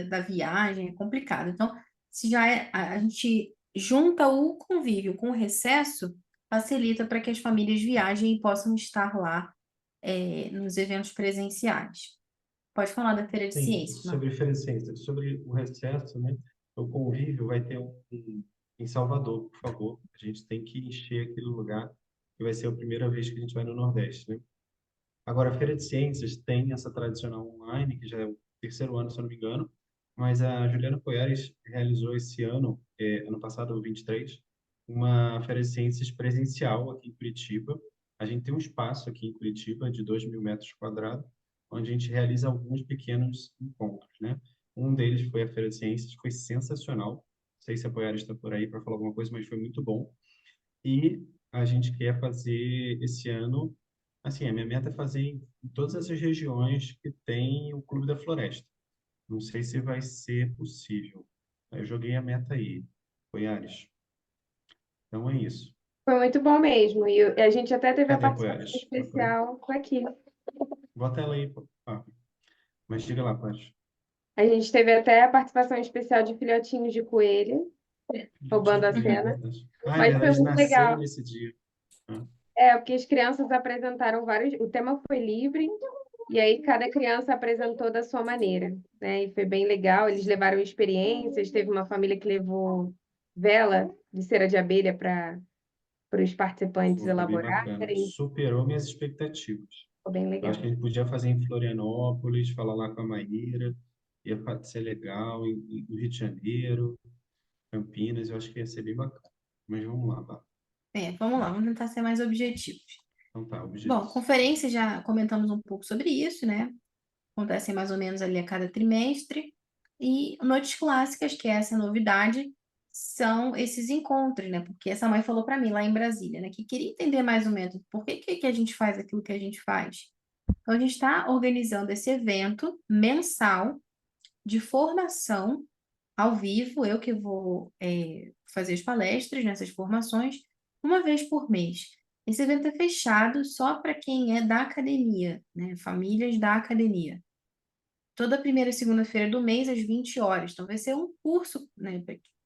Speaker 3: da viagem, é complicado. Então, se já é, a gente junta o convívio com o recesso, facilita para que as famílias viajem e possam estar lá, nos eventos presenciais. Pode falar da Feira de
Speaker 6: Sim,
Speaker 3: Ciências, Marcos.
Speaker 6: sobre Feira de Ciências, sobre o recesso, né? O convívio vai ter em Salvador, por favor. A gente tem que encher aquele lugar, que vai ser a primeira vez que a gente vai no Nordeste, né? Agora, a Feira de Ciências tem essa tradicional online, que já é o terceiro ano, se eu não me engano, mas a Juliana Poiares realizou esse ano, ano passado, o 23, uma Feira de Ciências presencial aqui em Curitiba. A gente tem um espaço aqui em Curitiba de 2.000 metros quadrados, onde a gente realiza alguns pequenos encontros, né? Um deles foi a Feira de Ciências, foi sensacional. Não sei se a Poiares está por aí para falar alguma coisa, mas foi muito bom. E a gente quer fazer esse ano, assim, a minha meta é fazer em todas essas regiões que tem o Clube da Floresta. Não sei se vai ser possível. Eu joguei a meta aí, Poiares. Então é isso.
Speaker 5: Foi muito bom mesmo. E a gente até teve a
Speaker 6: Cadê
Speaker 5: participação
Speaker 6: Poiares? Tá por aí?
Speaker 5: especial aqui.
Speaker 6: Bota ela aí, pô. Mas diga lá, Poiares.
Speaker 5: A gente teve até a participação especial de filhotinhos de coelho, roubando a
Speaker 6: É
Speaker 5: cena.
Speaker 6: verdade. É
Speaker 5: Mas foi
Speaker 6: verdade,
Speaker 5: muito
Speaker 6: nasceram
Speaker 5: legal.
Speaker 6: nesse dia. Ah,
Speaker 5: Porque as crianças apresentaram vários. O tema foi livre, e aí cada criança apresentou da sua maneira, né? E foi bem legal. Eles levaram experiências. Teve uma família que levou vela de cera de abelha para os participantes
Speaker 6: Pô, foi bem bacana.
Speaker 5: elaborarem.
Speaker 6: Superou minhas expectativas.
Speaker 5: Ficou bem
Speaker 6: Eu acho
Speaker 5: legal.
Speaker 6: que a gente podia fazer em Florianópolis, falar lá com a Maíra, ser legal, no Rio de Janeiro, Campinas, eu acho que ia ser bem bacana. Mas vamos lá, vá.
Speaker 3: Vamos lá, vamos tentar ser mais objetivos.
Speaker 6: Então tá,
Speaker 3: Bom,
Speaker 6: objetos.
Speaker 3: conferência já comentamos um pouco sobre isso, né? Acontecem mais ou menos ali a cada trimestre. E noites clássicas, que é essa novidade, são esses encontros, né? Porque essa mãe falou para mim lá em Brasília, né? Que queria entender mais ou menos por que a gente faz aquilo que a gente faz. Então, a gente está organizando esse evento mensal de formação ao vivo, eu que vou fazer as palestras nessas formações, uma vez por mês. Esse evento é fechado só para quem é da academia, né? Famílias da academia. Toda primeira e segunda-feira do mês, às 20 horas. Então, vai ser um curso, né,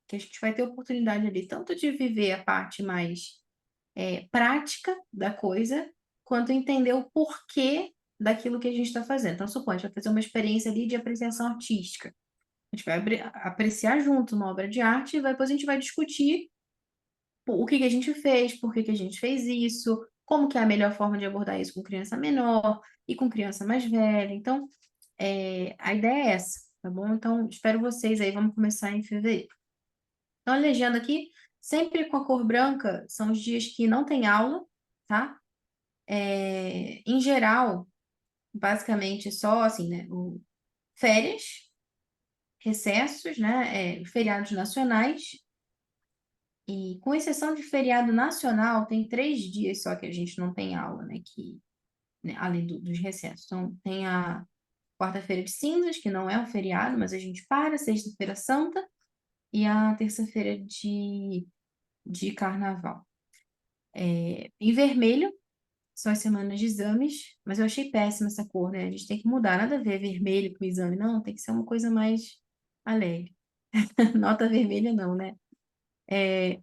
Speaker 3: que a gente vai ter oportunidade ali, tanto de viver a parte mais prática da coisa, quanto entender o porquê daquilo que a gente está fazendo. Então, suponho, a gente vai fazer uma experiência ali de apreciação artística. A gente vai apreciar junto uma obra de arte e depois a gente vai discutir o que que a gente fez, por que que a gente fez isso, como que é a melhor forma de abordar isso com criança menor e com criança mais velha. Então, a ideia é essa, tá bom? Então, espero vocês aí, vamos começar em fevereiro. Então, a legenda aqui, sempre com a cor branca, são os dias que não tem aula, tá? Em geral, basicamente, só assim, né? Férias, recessos, né? Feriados nacionais. E com exceção de feriado nacional, tem 3 dias só que a gente não tem aula, né? Né, além dos recessos. Então, tem a quarta-feira de cinzas, que não é um feriado, mas a gente para, sexta-feira santa, e a terça-feira de carnaval. Em vermelho, são as semanas de exames, mas eu achei péssima essa cor, né? A gente tem que mudar, nada a ver vermelho com exame, não, tem que ser uma coisa mais alegre. Nota vermelha, não, né?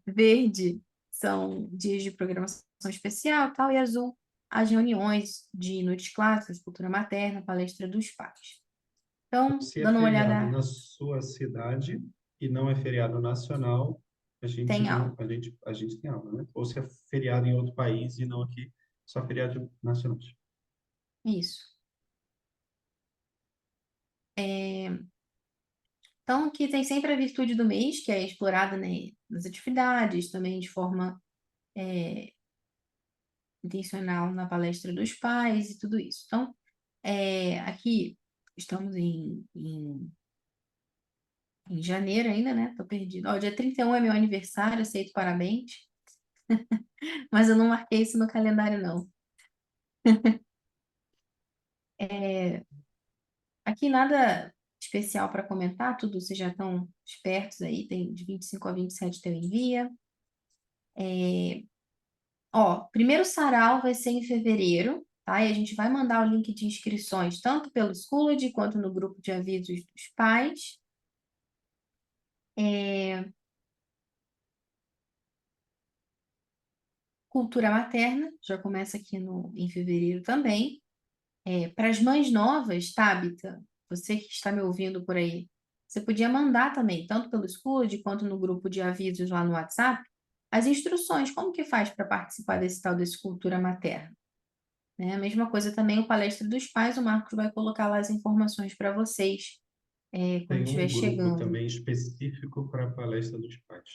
Speaker 3: Verde são dias de programação especial, tal, e azul, as reuniões de noites clássicas, cultura materna, palestra dos pais. Então,
Speaker 6: Se é
Speaker 3: dando uma
Speaker 6: feriado
Speaker 3: olhada,
Speaker 6: na sua cidade e não é feriado nacional, a gente
Speaker 3: tem
Speaker 6: não,
Speaker 3: aula.
Speaker 6: a gente tem aula, né? Ou se é feriado em outro país e não aqui, só feriado nacional.
Speaker 3: Isso. Então, aqui tem sempre a virtude do mês, que é explorada, né, nas atividades, também de forma intencional na palestra dos pais e tudo isso. Então, aqui estamos em janeiro ainda, né? Tô perdido. Ó, dia 31 é meu aniversário, aceito parabéns, mas eu não marquei isso no calendário, não. Aqui nada especial para comentar, tudo vocês já estão espertos aí, tem de 25 a 27 tem o envia. Ó, primeiro sarau vai ser em fevereiro, tá? E a gente vai mandar o link de inscrições tanto pelo Schoology quanto no grupo de avisos dos pais. Cultura materna, já começa aqui em fevereiro também. Para as mães novas, Tabita, você que está me ouvindo por aí, você podia mandar também, tanto pelo Schoology quanto no grupo de avisos lá no WhatsApp, as instruções, como que faz para participar desse tal desse Cultura Materna, né? A mesma coisa também o Palestra dos Pais, o Marcos vai colocar lá as informações para vocês, quando
Speaker 6: Tem
Speaker 3: estiver
Speaker 6: um grupo
Speaker 3: chegando.
Speaker 6: também específico para a palestra dos pais.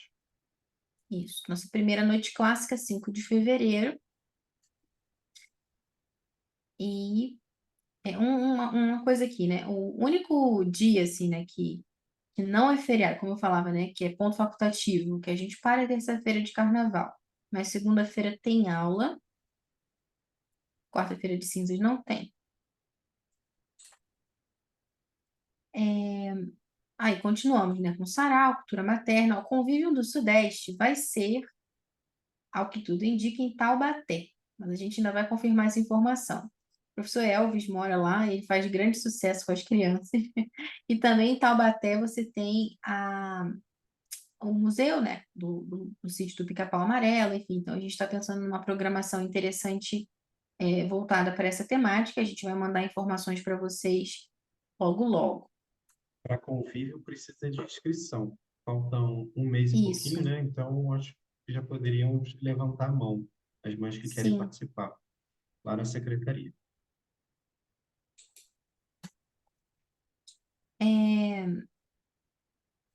Speaker 3: Isso. Nossa primeira noite clássica, 5 de fevereiro. E uma coisa aqui, né? O único dia, assim, né, que não é feriado, como eu falava, né, que é ponto facultativo, que a gente para é terça-feira de carnaval, mas segunda-feira tem aula, quarta-feira de cinzas não tem. Aí continuamos, né, com sarau, cultura materna, o convívio do Sudeste vai ser, ao que tudo indica, em Taubaté, mas a gente ainda vai confirmar essa informação. O professor Elvis mora lá, ele faz grande sucesso com as crianças. E também em Taubaté você tem o museu, né, do sítio do Pica-Pau Amarelo, enfim. Então a gente está pensando numa programação interessante voltada para essa temática. A gente vai mandar informações para vocês logo, logo.
Speaker 6: Para convívio precisa de inscrição. Faltam um mês e
Speaker 3: Isso,
Speaker 6: pouquinho, né? Então, acho que já poderiam levantar a mão as mães que querem
Speaker 3: sim.
Speaker 6: participar lá na secretaria.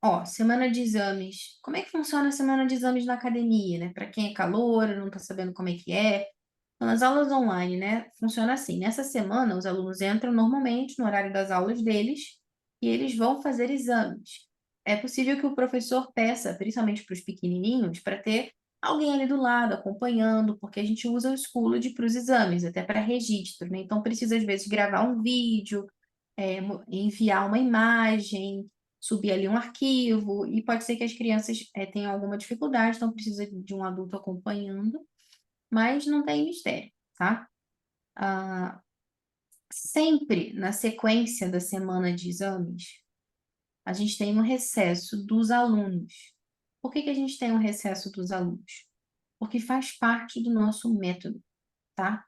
Speaker 3: Ó, semana de exames. Como é que funciona a semana de exames na academia, né? Para quem é calouro, não está sabendo como é que é. Então, as aulas online, né? Funciona assim. Nessa semana, os alunos entram normalmente no horário das aulas deles e eles vão fazer exames. É possível que o professor peça, principalmente para os pequenininhos, para ter alguém ali do lado acompanhando, porque a gente usa o Schoology para os exames, até para registro, né? Então, precisa, às vezes, gravar um vídeo, enviar uma imagem, subir ali um arquivo, e pode ser que as crianças tenham alguma dificuldade, então precisa de um adulto acompanhando, mas não tem mistério, tá? Sempre na sequência da semana de exames, a gente tem um recesso dos alunos. Por que que a gente tem um recesso dos alunos? Porque faz parte do nosso método, tá?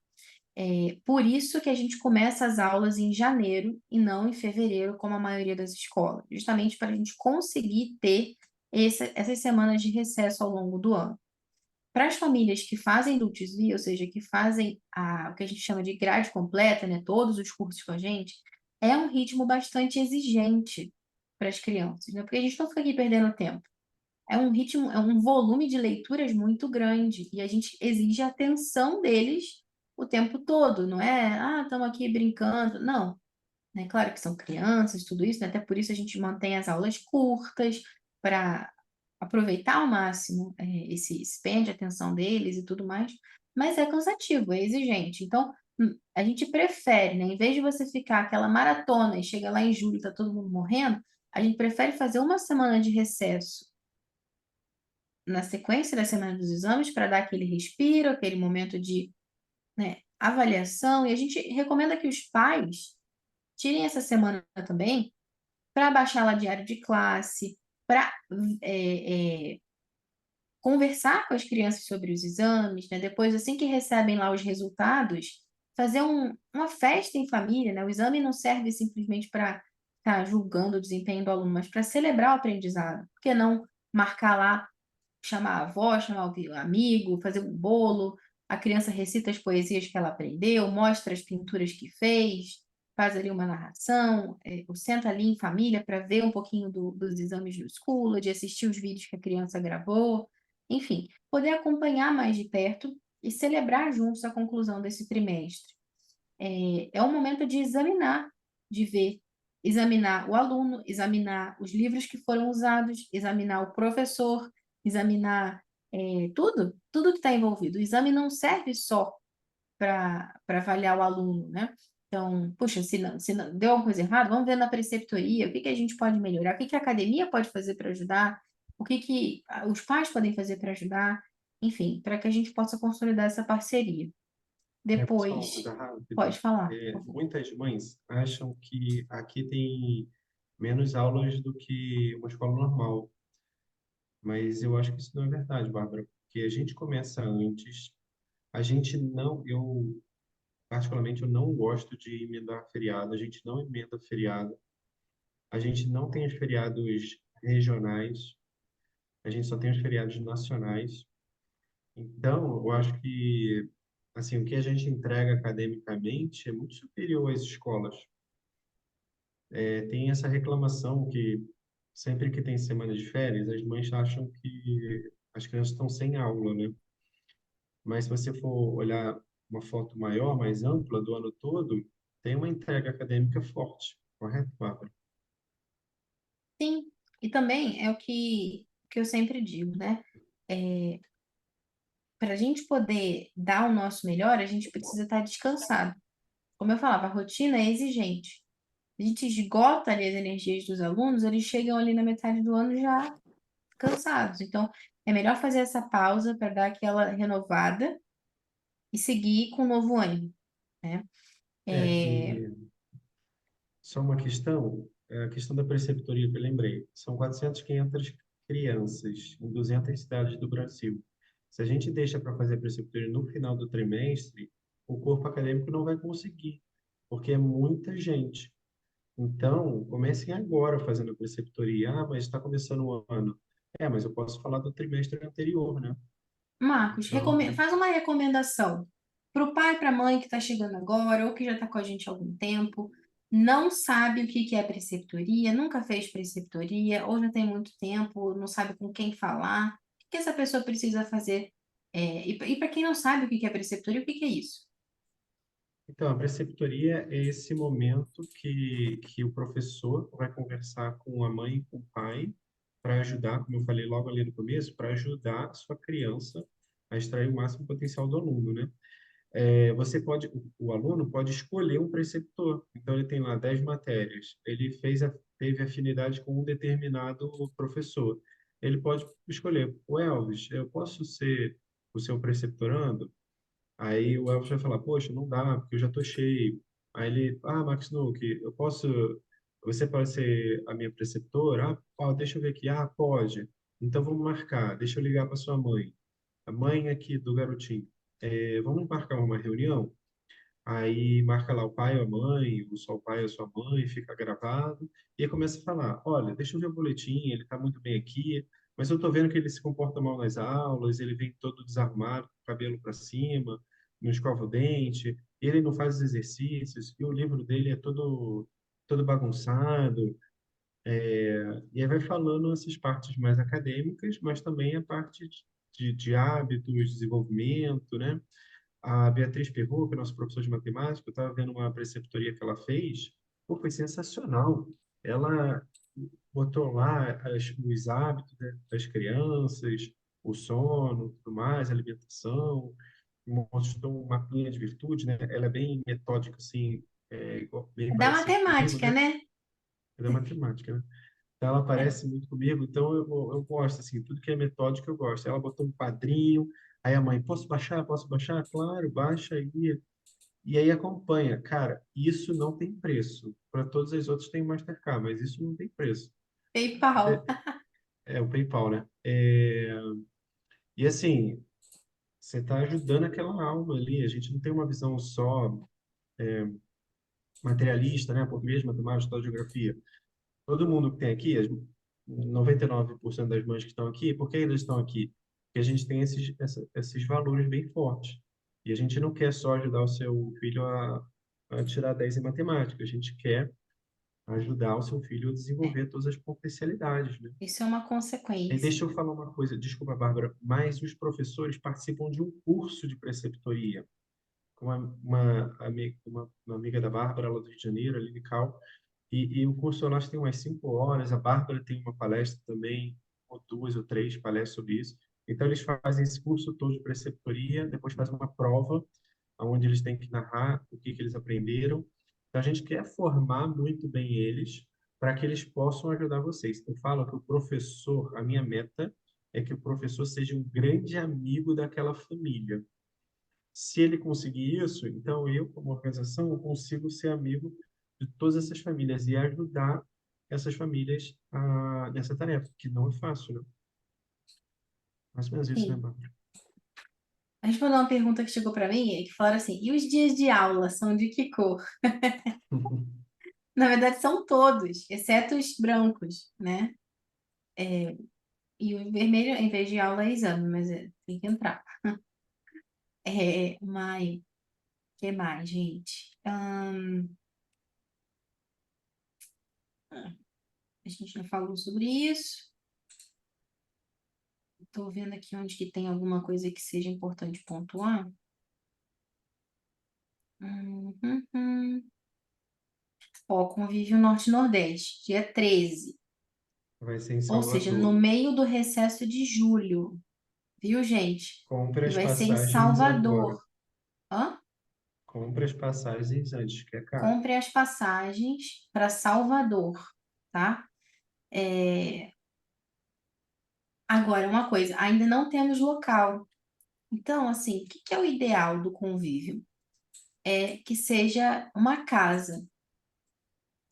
Speaker 3: Por isso que a gente começa as aulas em janeiro e não em fevereiro, como a maioria das escolas, justamente para a gente conseguir ter essas semanas de recesso ao longo do ano. Para as famílias que fazem do desvio, ou seja, que fazem o que a gente chama de grade completa, né, todos os cursos com a gente, é um ritmo bastante exigente para as crianças, né, porque a gente não fica aqui perdendo tempo. É um ritmo, é um volume de leituras muito grande e a gente exige a atenção deles o tempo todo, não é? Estamos aqui brincando. Não, né? Claro que são crianças, tudo isso, né? Até por isso a gente mantém as aulas curtas para aproveitar ao máximo esse spam de atenção deles e tudo mais, mas é cansativo, é exigente. Então, a gente prefere, né? Em vez de você ficar aquela maratona e chega lá em julho e tá todo mundo morrendo, a gente prefere fazer uma semana de recesso na sequência da semana dos exames para dar aquele respiro, aquele momento de, né, avaliação. E a gente recomenda que os pais tirem essa semana também para baixar lá diário de classe, para conversar com as crianças sobre os exames, né? Depois, assim que recebem lá os resultados, fazer uma festa em família, né? O exame não serve simplesmente para estar julgando o desempenho do aluno, mas para celebrar o aprendizado. Por que não marcar lá, chamar a avó, chamar o amigo, fazer um bolo, a criança recita as poesias que ela aprendeu, mostra as pinturas que fez, faz ali uma narração, ou senta ali em família para ver um pouquinho dos exames do Schoology, assistir os vídeos que a criança gravou, enfim, poder acompanhar mais de perto e celebrar juntos a conclusão desse trimestre. É um momento de examinar, de ver, examinar o aluno, examinar os livros que foram usados, examinar o professor, examinar tudo que está envolvido. O exame não serve só para avaliar o aluno, né? Então, puxa, se não deu alguma coisa errada, vamos ver na preceptoria, o que que a gente pode melhorar, o que que a academia pode fazer para ajudar, o que que os pais podem fazer para ajudar, enfim, para que a gente possa consolidar essa parceria.
Speaker 6: Só uma
Speaker 3: Depois,
Speaker 6: coisa rápida.
Speaker 3: pode falar, por favor.
Speaker 6: Muitas mães acham que aqui tem menos aulas do que uma escola normal, mas eu acho que isso não é verdade, Bárbara, porque a gente começa antes, a gente não, eu particularmente eu não gosto de emendar feriado, a gente não emenda feriado, a gente não tem os feriados regionais, a gente só tem os feriados nacionais. Então, eu acho que assim, o que a gente entrega academicamente é muito superior às escolas. Tem essa reclamação que sempre que tem semana de férias, as mães acham que as crianças estão sem aula, né? Mas se você for olhar uma foto maior, mais ampla do ano todo, tem uma entrega acadêmica forte, correto, Bárbara?
Speaker 3: Sim, e também é que eu sempre digo, né? Para a gente poder dar o nosso melhor, a gente precisa estar descansado. Como eu falava, a rotina é exigente. A gente esgota ali as energias dos alunos, eles chegam ali na metade do ano já cansados. Então, é melhor fazer essa pausa para dar aquela renovada e seguir com um novo ânimo, né? É,
Speaker 6: E só uma questão, a questão da preceptoria que eu lembrei. São 400, 500 crianças em 200 cidades do Brasil. Se a gente deixa para fazer a preceptoria no final do trimestre, o corpo acadêmico não vai conseguir, porque é muita gente. Então, comecem agora fazendo a preceptoria. Ah, mas está começando o ano. Mas eu posso falar do trimestre anterior, né?
Speaker 3: Marcos,
Speaker 6: Então,
Speaker 3: faz uma recomendação para o pai e para a mãe que está chegando agora ou que já está com a gente há algum tempo, não sabe o que que é preceptoria, nunca fez preceptoria, ou já tem muito tempo, não sabe com quem falar. O que essa pessoa precisa fazer? E para quem não sabe o que que é preceptoria, o que que é isso?
Speaker 6: então, a preceptoria é esse momento que o professor vai conversar com a mãe e com o pai para ajudar, como eu falei logo ali no começo, para ajudar a sua criança a extrair o máximo potencial do aluno, né? Você pode, o aluno pode escolher um preceptor. Então, ele tem lá 10 matérias. Ele teve afinidade com um determinado professor. Ele pode escolher, o Elvis, eu posso ser o seu preceptorando? Aí o Elvis vai falar, poxa, não dá, porque eu já tô cheio. Aí ele, Max Nuke, você pode ser a minha preceptora? Deixa eu ver aqui. Pode. Então vamos marcar. Deixa eu ligar para sua mãe. A mãe aqui do garotinho. Vamos marcar uma reunião? Aí marca lá o pai ou a mãe, ou só o pai ou só a mãe, fica gravado, e aí começa a falar: olha, deixa eu ver o boletim, ele está muito bem aqui, mas eu estou vendo que ele se comporta mal nas aulas, ele vem todo desarrumado, com o cabelo para cima, não escova o dente, ele não faz os exercícios, e o livro dele é todo bagunçado. E aí vai falando essas partes mais acadêmicas, mas também a parte de hábitos, desenvolvimento, né? A Beatriz Perrot, que é nossa professora de matemática, eu estava vendo uma preceptoria que ela fez, pô, foi sensacional. Ela botou lá os hábitos, né, das crianças, o sono, tudo mais, a alimentação, mostrou um mapinha de virtude, né? Ela é bem metódica, assim, bem
Speaker 3: É da
Speaker 6: parecido comigo,
Speaker 3: matemática,
Speaker 6: né?
Speaker 3: né?
Speaker 6: É da matemática, né? Então, ela parece muito comigo, então eu gosto, assim, tudo que é metódico eu gosto. Ela botou um quadrinho, aí a mãe, posso baixar? Posso baixar? Claro, baixa aí. E aí acompanha. Cara, isso não tem preço. Para todas as outras tem Mastercard, mas isso não tem preço.
Speaker 3: PayPal.
Speaker 6: É o PayPal, né? E assim, você está ajudando aquela alma ali. A gente não tem uma visão só materialista, né? Português, matemática, história, geografia. Todo mundo que tem aqui, as 99% das mães que estão aqui, por que eles estão aqui? Porque a gente tem esses valores bem fortes. E a gente não quer só ajudar o seu filho a tirar 10 em matemática, a gente quer ajudar o seu filho a desenvolver todas as potencialidades, né?
Speaker 3: Isso é uma
Speaker 6: E
Speaker 3: consequência.
Speaker 6: deixa eu falar uma coisa, desculpa, Bárbara, mas os professores participam de um curso de preceptoria. Com uma amiga da Bárbara, lá do Rio de Janeiro, a Aline Cal, e o curso eu acho que tem umas 5 horas. A Bárbara tem uma palestra também, ou 2 ou 3 palestras sobre isso. Então, eles fazem esse curso todo de preceptoria, depois fazem uma prova, onde eles têm que narrar o que eles aprenderam. Então, a gente quer formar muito bem eles, para que eles possam ajudar vocês. Eu falo que o professor, a minha meta é que o professor seja um grande amigo daquela família. Se ele conseguir isso, então eu, como organização, eu consigo ser amigo de todas essas famílias e ajudar essas famílias nessa tarefa, que não é fácil, né? Mais ou menos isso, né,
Speaker 3: Sim.
Speaker 6: Bárbara?
Speaker 3: A gente mandou uma pergunta que chegou para mim, que falaram assim, e os dias de aula são de que cor? Na verdade, são todos, exceto os brancos, né? E o vermelho, em vez de aula, é exame, mas tem que entrar. Mas, que mais, gente? A gente já falou sobre isso. Estou vendo aqui onde que tem alguma coisa que seja importante pontuar. Uhum. Ó, Convívio Norte-Nordeste, dia 13.
Speaker 6: Vai ser em
Speaker 3: Ou seja, no
Speaker 6: Salvador.
Speaker 3: meio do recesso de julho. Viu, gente?
Speaker 6: Compre
Speaker 3: E
Speaker 6: as
Speaker 3: vai ser em
Speaker 6: passagens agora.
Speaker 3: Salvador. Hã?
Speaker 6: Compre as passagens antes, que é caro.
Speaker 3: Compre as passagens para Salvador, tá? Agora, uma coisa, ainda não temos local. Então, assim, o que que é o ideal do convívio? É que seja uma casa.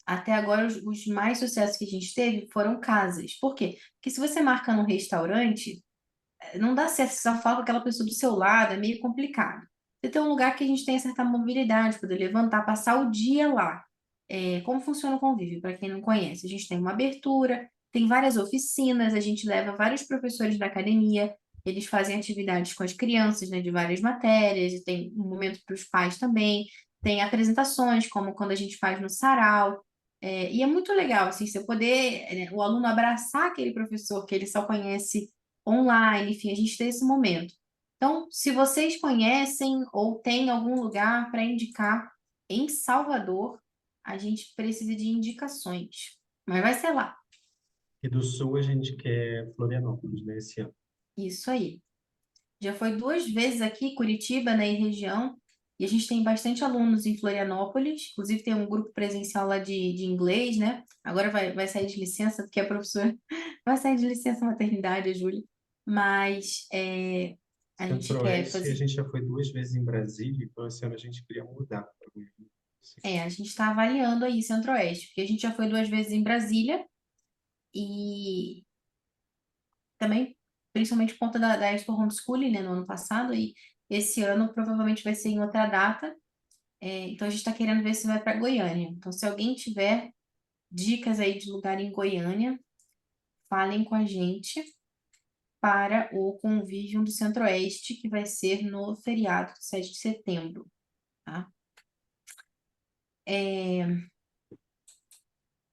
Speaker 3: Até agora, os mais sucessos que a gente teve foram casas. Por quê? Porque se você marca num restaurante, não dá certo, você só fala com aquela pessoa do seu lado, é meio complicado. Você tem um lugar que a gente tem certa mobilidade, poder levantar, passar o dia lá. Como funciona o convívio, para quem não conhece? A gente tem uma abertura, tem várias oficinas, a gente leva vários professores da academia, eles fazem atividades com as crianças, né, de várias matérias, e tem um momento para os pais também, tem apresentações, como quando a gente faz no sarau. E é muito legal, assim, você poder, o aluno abraçar aquele professor que ele só conhece online, enfim, a gente tem esse momento. Então, se vocês conhecem ou tem algum lugar para indicar em Salvador, a gente precisa de indicações. Mas vai ser lá.
Speaker 6: E do Sul a gente quer Florianópolis, né, esse ano.
Speaker 3: Isso aí. Já foi 2 vezes aqui, Curitiba, né, e região, e a gente tem bastante alunos em Florianópolis, inclusive tem um grupo presencial lá de inglês, né? Agora vai sair de licença, porque a professora vai sair de licença maternidade, a Júlia, mas a gente quer
Speaker 6: Centro-Oeste, a
Speaker 3: fazer.
Speaker 6: gente já foi 2 vezes em Brasília, então esse ano a gente queria mudar para Goiânia.
Speaker 3: A gente está avaliando aí Centro-Oeste, porque a gente já foi 2 vezes em Brasília e também, principalmente por conta da Expo Homeschooling, né, no ano passado, e esse ano provavelmente vai ser em outra data. Então a gente está querendo ver se vai para Goiânia. Então, se alguém tiver dicas aí de lugar em Goiânia, falem com a gente para o convívio do Centro-Oeste, que vai ser no feriado de 7 de setembro, tá?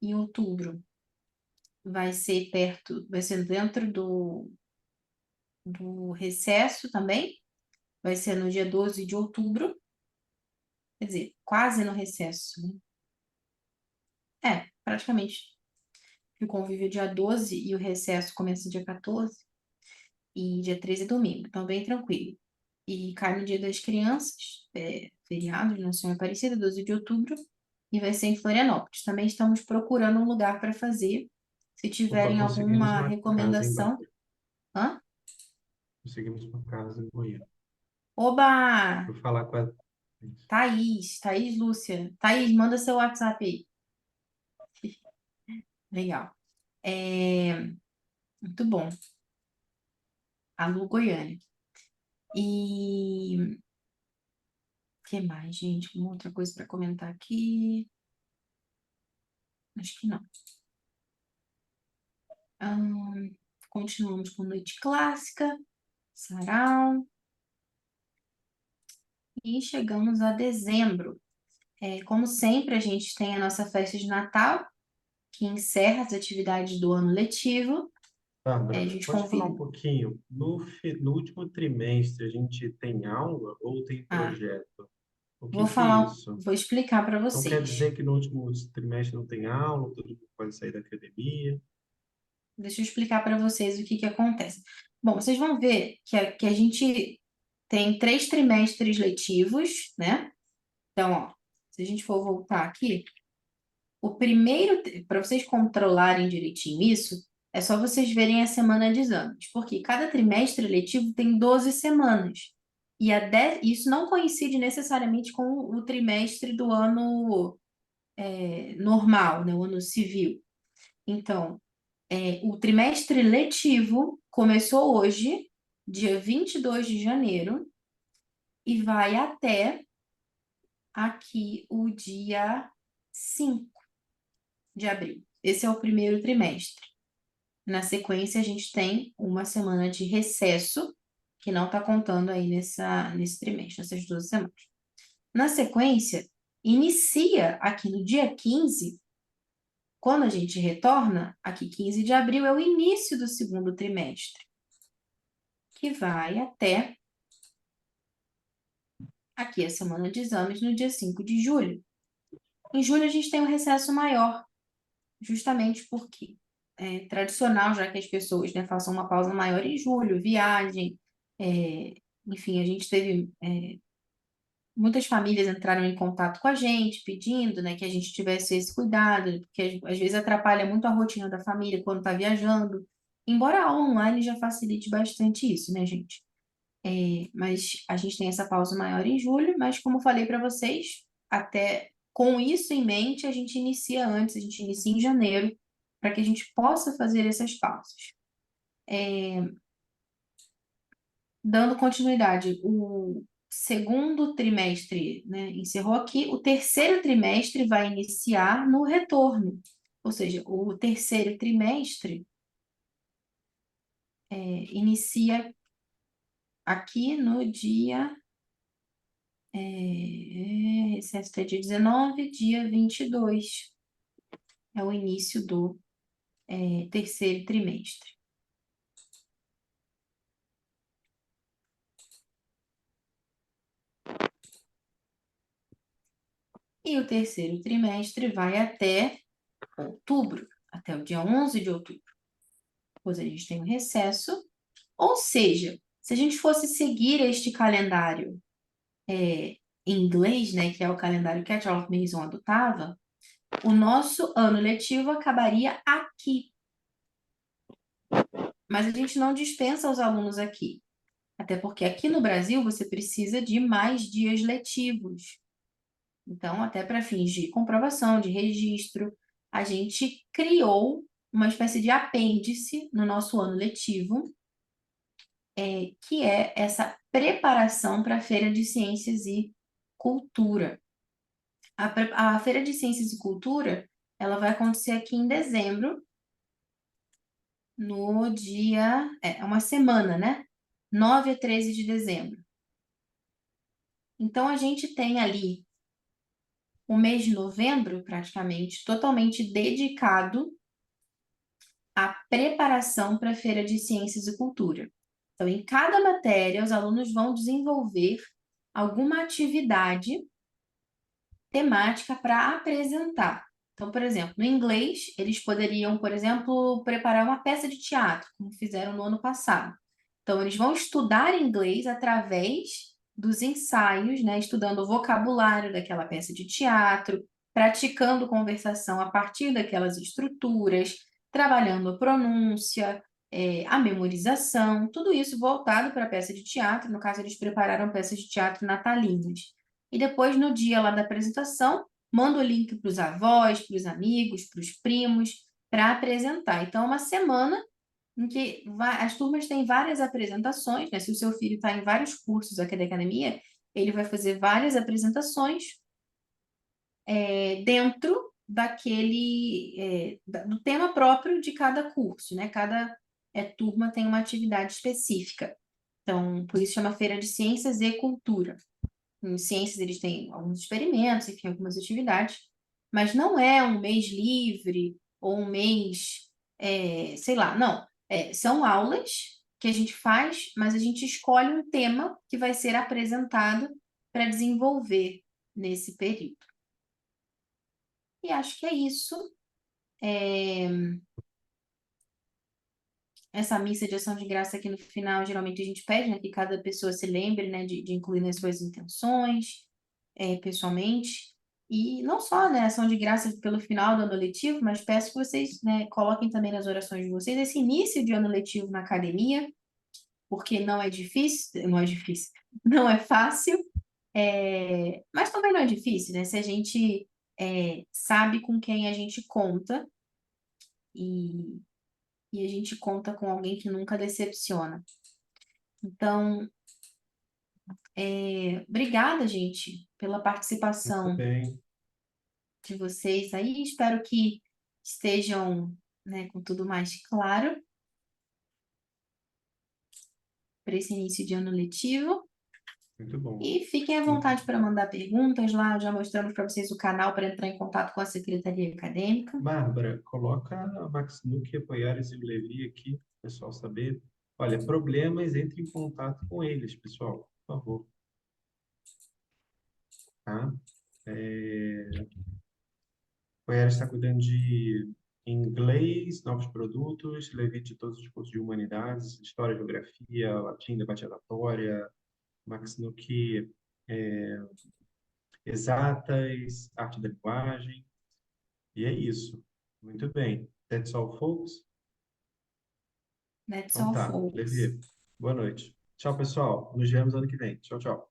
Speaker 3: Em outubro vai ser dentro do recesso também, vai ser no dia 12 de outubro, quer dizer, quase no recesso, né? Praticamente. O convívio é dia 12 e o recesso começa dia 14 e dia 13 é domingo, então bem tranquilo. E cai no Dia das Crianças, feriado de Nossa Senhora Aparecida, 12 de outubro, e vai ser em Florianópolis. Também estamos procurando um lugar para fazer. Se
Speaker 6: Opa,
Speaker 3: tiverem
Speaker 6: conseguimos
Speaker 3: alguma
Speaker 6: uma casa em
Speaker 3: recomendação.
Speaker 6: Bárbara.
Speaker 3: Hã?
Speaker 6: Conseguimos uma casa em Goiânia.
Speaker 3: Oba!
Speaker 6: Vou falar com a...
Speaker 3: Thaís Lúcia. Thaís, manda seu WhatsApp aí. Legal. Muito bom. Alô, Goiânia. E o que mais, gente? Uma outra coisa para comentar aqui? Acho que não. Continuamos com noite clássica, sarau, e chegamos a dezembro. Como sempre, a gente tem a nossa festa de Natal, que encerra as atividades do ano letivo. A
Speaker 6: Bárbara,
Speaker 3: gente
Speaker 6: pode falar um
Speaker 3: convida.
Speaker 6: pouquinho? No último trimestre, a gente tem aula ou tem
Speaker 3: Ah,
Speaker 6: projeto? O que que é isso?
Speaker 3: vou explicar para
Speaker 6: Então, quer
Speaker 3: vocês.
Speaker 6: dizer que no último trimestre não tem aula, todo mundo pode sair da academia?
Speaker 3: Deixa eu explicar para vocês o que que acontece. Bom, vocês vão ver que a gente tem 3 trimestres letivos, né? Então, ó, se a gente for voltar aqui, o primeiro, para vocês controlarem direitinho isso, é só vocês verem a semana de exames, porque cada trimestre letivo tem 12 semanas. Isso não coincide necessariamente com o trimestre do ano normal, né, o ano civil. Então, o trimestre letivo começou hoje, dia 22 de janeiro, e vai até aqui o dia 5 de abril. Esse é o primeiro trimestre. Na sequência, a gente tem uma semana de recesso, que não está contando aí nesse trimestre, nessas 12 semanas. Na sequência, inicia aqui no dia 15, quando a gente retorna, aqui 15 de abril é o início do segundo trimestre, que vai até aqui a semana de exames no dia 5 de julho. Em julho, a gente tem um recesso maior, justamente porque é tradicional, já que as pessoas, né, façam uma pausa maior em julho, viagem, enfim, a gente teve muitas famílias entraram em contato com a gente, pedindo, né, que a gente tivesse esse cuidado, porque às vezes atrapalha muito a rotina da família quando está viajando, embora a online já facilite bastante isso, né, gente? Mas a gente tem essa pausa maior em julho, mas como eu falei para vocês, até com isso em mente, a gente inicia antes, a gente inicia em janeiro, para que a gente possa fazer essas pausas. Dando continuidade, o segundo trimestre, né, encerrou aqui, o terceiro trimestre vai iniciar no retorno, ou seja, o terceiro trimestre inicia aqui no dia, recesso até dia 19, dia 22, é o início do terceiro trimestre. E o terceiro trimestre vai até outubro, até o dia 11 de outubro. Depois a gente tem um recesso. Ou seja, se a gente fosse seguir este calendário em inglês, né, que é o calendário que a Charlotte Mason adotava, o nosso ano letivo acabaria aqui. Mas a gente não dispensa os alunos aqui. Até porque aqui no Brasil você precisa de mais dias letivos. Então, até para fins de comprovação, de registro, a gente criou uma espécie de apêndice no nosso ano letivo, que é essa preparação para a Feira de Ciências e Cultura. A Feira de Ciências e Cultura, ela vai acontecer aqui em dezembro, no dia... É uma semana, né? 9 a 13 de dezembro. Então, a gente tem ali o mês de novembro, praticamente, totalmente dedicado à preparação para a Feira de Ciências e Cultura. Então, em cada matéria, os alunos vão desenvolver alguma atividade temática para apresentar. Então, por exemplo, no inglês, eles poderiam, por exemplo, preparar uma peça de teatro, como fizeram no ano passado. Então, eles vão estudar inglês através dos ensaios, né, estudando o vocabulário daquela peça de teatro, praticando conversação a partir daquelas estruturas, trabalhando a pronúncia, a memorização, tudo isso voltado para a peça de teatro. No caso, eles prepararam peças de teatro natalinas. E depois, no dia lá da apresentação, manda o link para os avós, para os amigos, para os primos, para apresentar. Então, é uma semana em que as turmas têm várias apresentações, né? Se o seu filho está em vários cursos aqui da academia, ele vai fazer várias apresentações dentro do tema próprio de cada curso, né? Cada turma tem uma atividade específica. Então, por isso chama Feira de Ciências e Cultura. Em ciências, eles têm alguns experimentos, enfim, algumas atividades, mas não é um mês livre ou um mês, sei lá, não. São aulas que a gente faz, mas a gente escolhe um tema que vai ser apresentado para desenvolver nesse período. E acho que é isso. Essa missa de ação de graça aqui no final, geralmente a gente pede, né, que cada pessoa se lembre, né, de incluir nas suas intenções, pessoalmente. E não só, né, ação de graça pelo final do ano letivo, mas peço que vocês, né, coloquem também nas orações de vocês esse início de ano letivo na academia, porque não é difícil, não é fácil, mas também não é difícil, né? Se a gente sabe com quem a gente conta e, e a gente conta com alguém que nunca decepciona. Então, obrigada, gente, pela
Speaker 6: Muito
Speaker 3: participação
Speaker 6: bem.
Speaker 3: de vocês aí. Espero que estejam, né, com tudo mais claro para esse início de ano letivo.
Speaker 6: Muito bom.
Speaker 3: E fiquem à vontade para mandar perguntas lá. Já mostramos para vocês o canal para entrar em contato com a Secretaria Acadêmica.
Speaker 6: Bárbara, coloca a Max Nuke, a Poiares e o Levi aqui, para o pessoal saber. Olha, problemas, entre em contato com eles, pessoal, por favor. Tá? Poiares está cuidando de inglês, novos produtos, Levi de todos os cursos de humanidades, história, geografia, latim, debate oratória, Max Nuke, exatas, arte da linguagem. E é isso. Muito bem. That's all, folks.
Speaker 3: That's
Speaker 6: Então
Speaker 3: all,
Speaker 6: tá,
Speaker 3: folks.
Speaker 6: Levi, boa noite. Tchau, pessoal. Nos vemos ano que vem. Tchau, tchau.